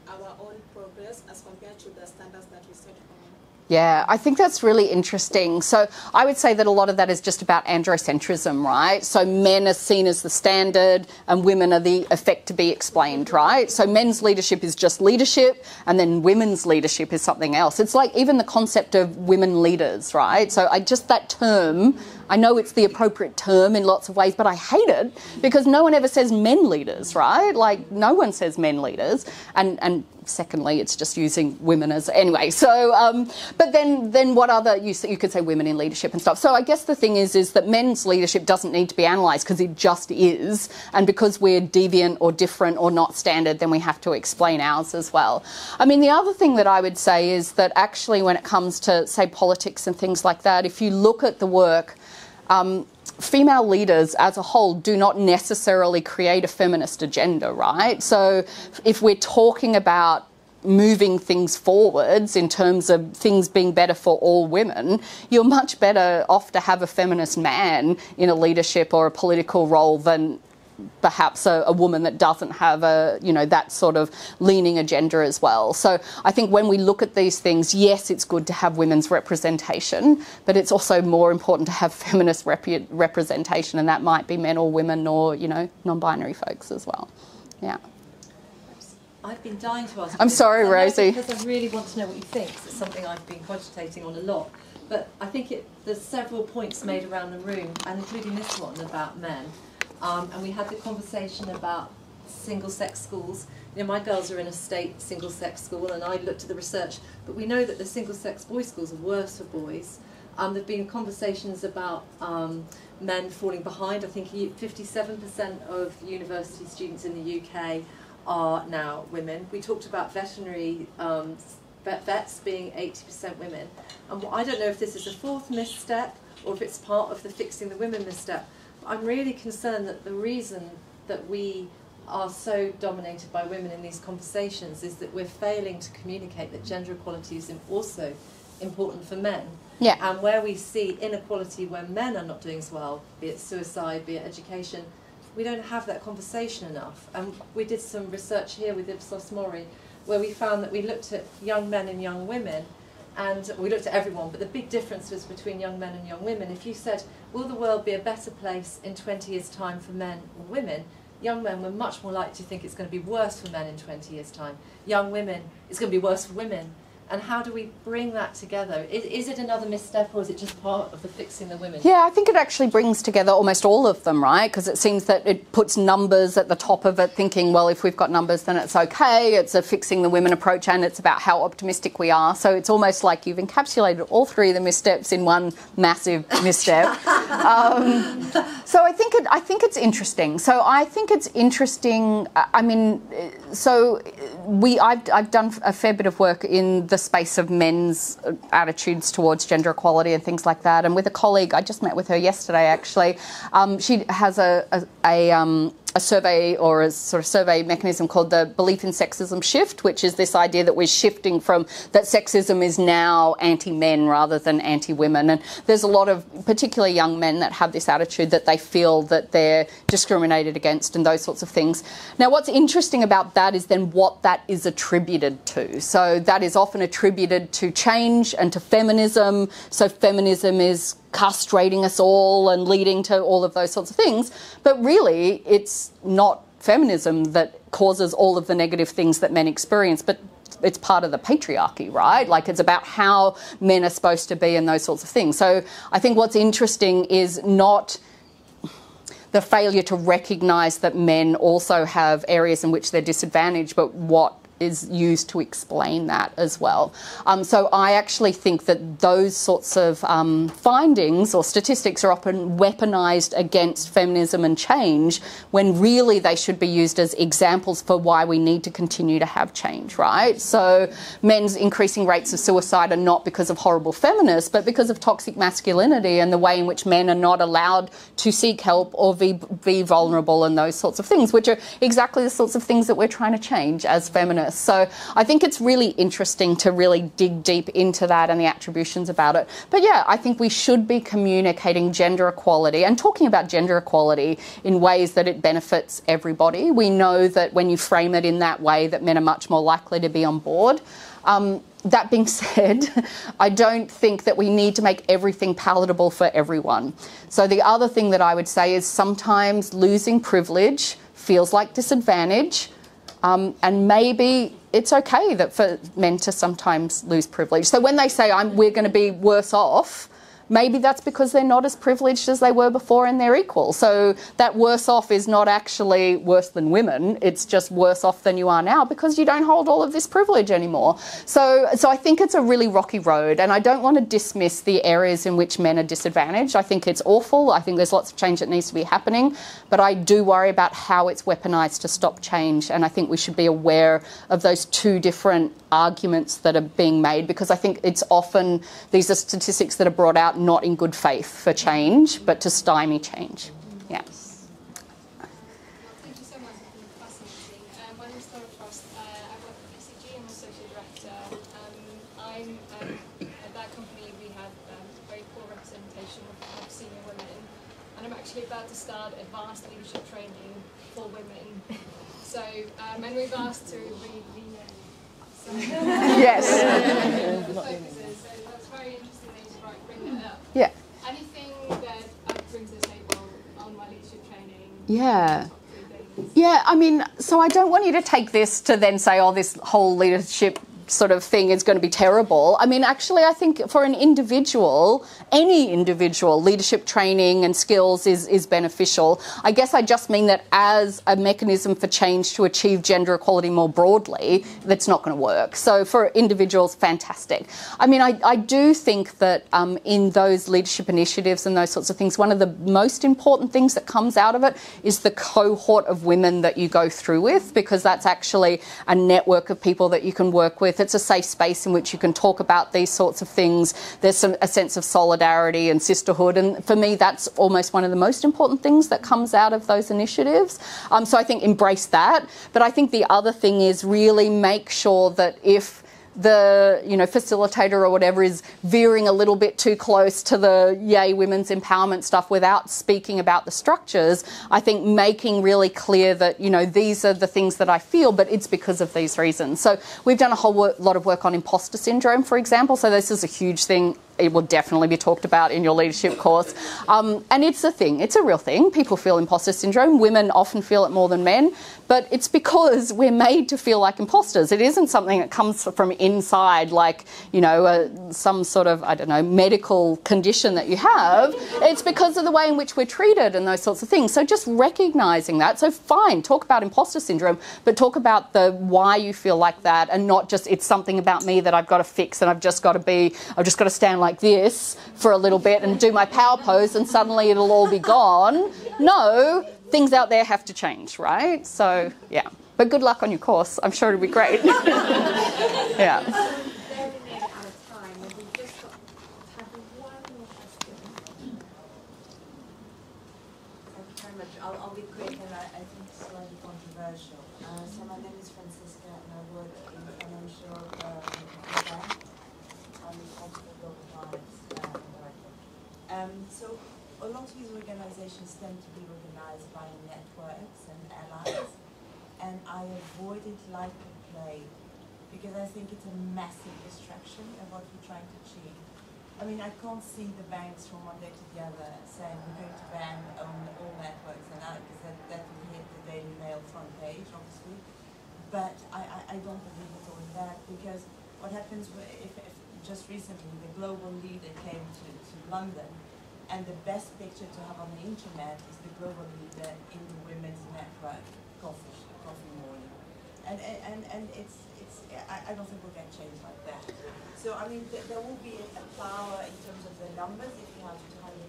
our own progress as compared to the standards that we set for men? Yeah, I think that's really interesting. So I would say that a lot of that is just about androcentrism, right? So men are seen as the standard and women are the effect to be explained, right? So men's leadership is just leadership and then women's leadership is something else. It's like even the concept of women leaders, right? So that term, I know it's the appropriate term in lots of ways, but I hate it because no one ever says men leaders, right? Like no one says men leaders. And secondly, it's just using women as, anyway. So, but then what other, you could say women in leadership and stuff. So I guess the thing is that men's leadership doesn't need to be analysed because it just is. And because we're deviant or different or not standard, then we have to explain ours as well. I mean, the other thing that I would say is that actually when it comes to, say, politics and things like that, if you look at the work, female leaders as a whole do not necessarily create a feminist agenda, right? So if we're talking about moving things forwards in terms of things being better for all women, you're much better off to have a feminist man in a leadership or a political role than perhaps a woman that doesn't have that sort of leaning agenda as well. So I think when we look at these things, yes, it's good to have women's representation, but it's also more important to have feminist representation, and that might be men or women or, non-binary folks as well. Yeah. I've been dying to ask you I'm this, sorry, Rosie. Because I really want to know what you think, 'cause it's something I've been cogitating on a lot. But I think there's several points made around the room, and including this one about men. And we had the conversation about single-sex schools. My girls are in a state single-sex school, and I looked at the research, but we know that the single-sex boys' schools are worse for boys. There have been conversations about men falling behind. I think 57% of university students in the UK are now women. We talked about veterinary vets being 80% women. And I don't know if this is a fourth misstep or if it's part of the fixing the women misstep. I'm really concerned that the reason that we are so dominated by women in these conversations is that we're failing to communicate that gender equality is also important for men. Yeah. And where we see inequality where men are not doing as well, be it suicide, be it education, we don't have that conversation enough. And we did some research here with Ipsos Mori where we found that we looked at young men and young women, and we looked at everyone, but the big difference was between young men and young women. If you said, will the world be a better place in 20 years' time for men or women, young men were much more likely to think it's going to be worse for men in 20 years' time. Young women, it's going to be worse for women. And how do we bring that together? Is it another misstep, or is it just part of the fixing the women? Yeah, I think it actually brings together almost all of them, right? Because it seems that it puts numbers at the top of it, thinking, well, if we've got numbers, then it's okay. It's a fixing the women approach, and it's about how optimistic we are. So it's almost like you've encapsulated all three of the missteps in one massive misstep. So I think it's interesting. So I think it's interesting. I mean, so I've done a fair bit of work in the space of men's attitudes towards gender equality and things like that. And with a colleague, I just met with her yesterday actually. She has a survey, or a sort of survey mechanism called the Belief in Sexism Shift, which is this idea that we're shifting from that sexism is now anti-men rather than anti-women. And there's a lot of particularly young men that have this attitude that they feel that they're discriminated against and those sorts of things. Now, what's interesting about that is then what that is attributed to. So that is often attributed to change and to feminism. So feminism is castrating us all and leading to all of those sorts of things. But really, it's not feminism that causes all of the negative things that men experience, but it's part of the patriarchy, right? Like, it's about how men are supposed to be and those sorts of things. So I think what's interesting is not the failure to recognise that men also have areas in which they're disadvantaged, but what is used to explain that as well. So I actually think that those sorts of findings or statistics are often weaponised against feminism and change, when really they should be used as examples for why we need to continue to have change, right? So men's increasing rates of suicide are not because of horrible feminists, but because of toxic masculinity and the way in which men are not allowed to seek help or be vulnerable and those sorts of things, which are exactly the sorts of things that we're trying to change as feminists. business. So I think it's really interesting to really dig deep into that and the attributions about it. But yeah, I think we should be communicating gender equality and talking about gender equality in ways that it benefits everybody. We know that when you frame it in that way, that men are much more likely to be on board. That being said, I don't think that we need to make everything palatable for everyone. So the other thing that I would say is sometimes losing privilege feels like disadvantage, and maybe it's okay that for men to sometimes lose privilege. So when they say we're going to be worse off, maybe that's because they're not as privileged as they were before and they're equal. So that worse off is not actually worse than women. It's just worse off than you are now because you don't hold all of this privilege anymore. So I think it's a really rocky road, and I don't want to dismiss the areas in which men are disadvantaged. I think it's awful. I think there's lots of change that needs to be happening, but I do worry about how it's weaponized to stop change, and I think we should be aware of those two different arguments that are being made, because I think it's often these are statistics that are brought out not in good faith for change, but to stymie change. Yeah. Thank you so much. It's been fascinating. My name is Laura Frost. I work at PCG. I'm Associate Director. At that company we have very poor representation of senior women, and I'm actually about to start advanced leadership training for women. So, and we've asked to read the yes. focuses. So that's very interesting that you bring that up. Yeah. Anything that brings to the table on my leadership training? Yeah. Yeah, I mean, so I don't want you to take this to then say, oh, this whole leadership sort of thing is going to be terrible. I mean, actually, I think for an individual, any individual, leadership training and skills is beneficial. I guess I just mean that as a mechanism for change to achieve gender equality more broadly, that's not going to work. So for individuals, fantastic. I mean, I do think that in those leadership initiatives and those sorts of things, one of the most important things that comes out of it is the cohort of women that you go through with, because that's actually a network of people that you can work with. It's a safe space in which you can talk about these sorts of things. There's a sense of solidarity and sisterhood, and for me that's almost one of the most important things that comes out of those initiatives. So I think embrace that. But I think the other thing is really make sure that if the facilitator or whatever is veering a little bit too close to the yay women's empowerment stuff without speaking about the structures, I think making really clear that these are the things that I feel, but it's because of these reasons. So we've done a whole lot of work on imposter syndrome, for example. So this is a huge thing. It will definitely be talked about in your leadership course. And it's a thing. It's a real thing. People feel imposter syndrome. Women often feel it more than men. But it's because we're made to feel like imposters. It isn't something that comes from inside, like, some sort of, I don't know, medical condition that you have. It's because of the way in which we're treated and those sorts of things. So just recognising that. So fine, talk about imposter syndrome, but talk about the why you feel like that, and not just it's something about me that I've got to fix and I've just got to stand like this for a little bit and do my power pose and suddenly it'll all be gone. No, things out there have to change, right? So, yeah. But good luck on your course. I'm sure it'll be great. Yeah. I'll be quick, and I think it's slightly controversial. So my name is Francisca, and I work in financial bank. I'm responsible for global clients director. So a lot of these organizations tend to be organized by networks and allies, and I avoid it like the plague because I think it's a massive distraction of what we're trying to achieve. I mean, I can't see the banks from one day to the other saying we're going to ban all networks and that, because that would hit the Daily Mail front page, obviously. But I don't believe at all in that, because what happens if just recently the global leader came to London, and the best picture to have on the internet is the global leader in the women's network coffee morning, and I don't think we'll get change like that. So I mean, there will be a power in terms of the numbers. If you have 250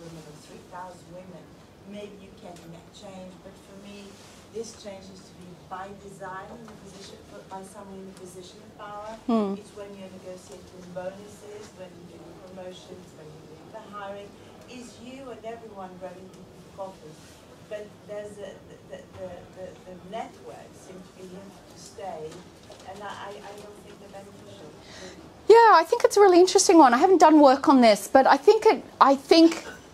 women or 3,000 women, maybe you can enact change. But for me, this change is to be by design, by someone in a position of power. It's when you're negotiating bonuses, when you're doing promotions, when you're doing the hiring. Is you and everyone running the coffee. but there's the network seems to be here to stay, and I don't think they're beneficial. Yeah, I think it's a really interesting one. I haven't done work on this, but I think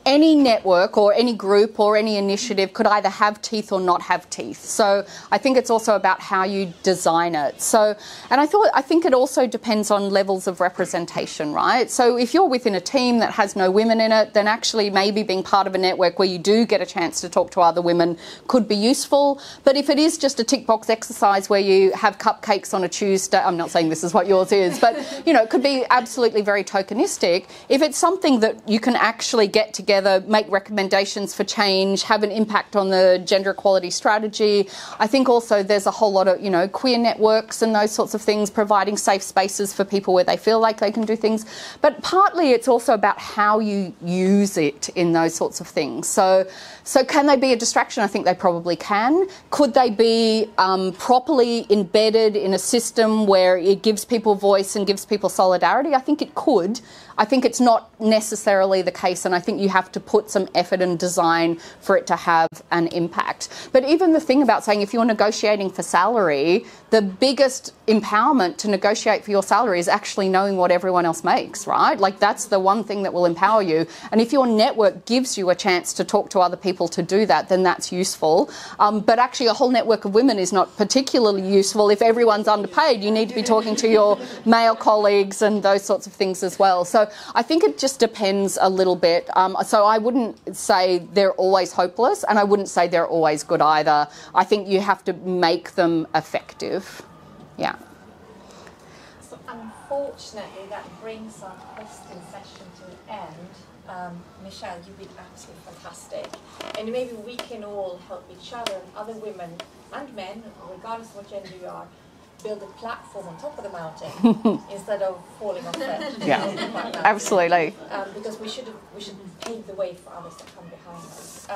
any network or any group or any initiative could either have teeth or not have teeth. So I think it's also about how you design it. So, and I think it also depends on levels of representation, right? So if you're within a team that has no women in it, then actually maybe being part of a network where you do get a chance to talk to other women could be useful. But if it is just a tick box exercise where you have cupcakes on a Tuesday, I'm not saying this is what yours is, but you know, it could be absolutely very tokenistic. If it's something that you can actually get together, make recommendations for change, have an impact on the gender equality strategy. I think also there's a whole lot of, you know, queer networks and those sorts of things, providing safe spaces for people where they feel like they can do things. But partly it's also about how you use it in those sorts of things. So can they be a distraction? I think they probably can. Could they be properly embedded in a system where it gives people voice and gives people solidarity? I think it could. I think it's not necessarily the case, and I think you have to put some effort and design for it to have an impact. But even the thing about saying if you're negotiating for salary, the biggest empowerment to negotiate for your salary is actually knowing what everyone else makes, right? Like that's the one thing that will empower you. And if your network gives you a chance to talk to other people to do that, then that's useful. But actually a whole network of women is not particularly useful if everyone's underpaid. You need to be talking to your male colleagues and those sorts of things as well. So I think it just depends a little bit. So I wouldn't say they're always hopeless, and I wouldn't say they're always good either. I think you have to make them effective. Yeah. So unfortunately, that brings our question session to an end. Michelle, you've been absolutely fantastic. And maybe we can all help each other and other women and men, regardless of what gender you are, build a platform on top of the mountain instead of falling off it. Yeah, absolutely. Because we should pave the way for others that come behind us.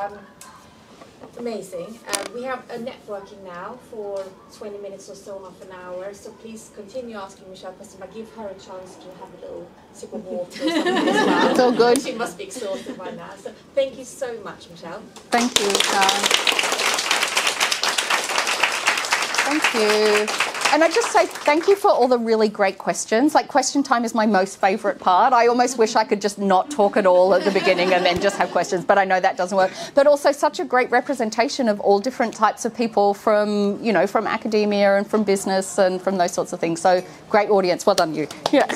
Amazing. We have a networking now for 20 minutes or so, half an hour. So please continue asking Michelle questions, but give her a chance to have a little sip of water or something as well. It's all good. She must be exhausted by now. So thank you so much, Michelle. Thank you, Sharon. Thank you. And I just say thank you for all the really great questions. Like, question time is my most favourite part. I almost wish I could just not talk at all at the beginning and then just have questions, but I know that doesn't work. But also such a great representation of all different types of people from, you know, from academia and from business and from those sorts of things. So great audience. Well done, you. Yeah.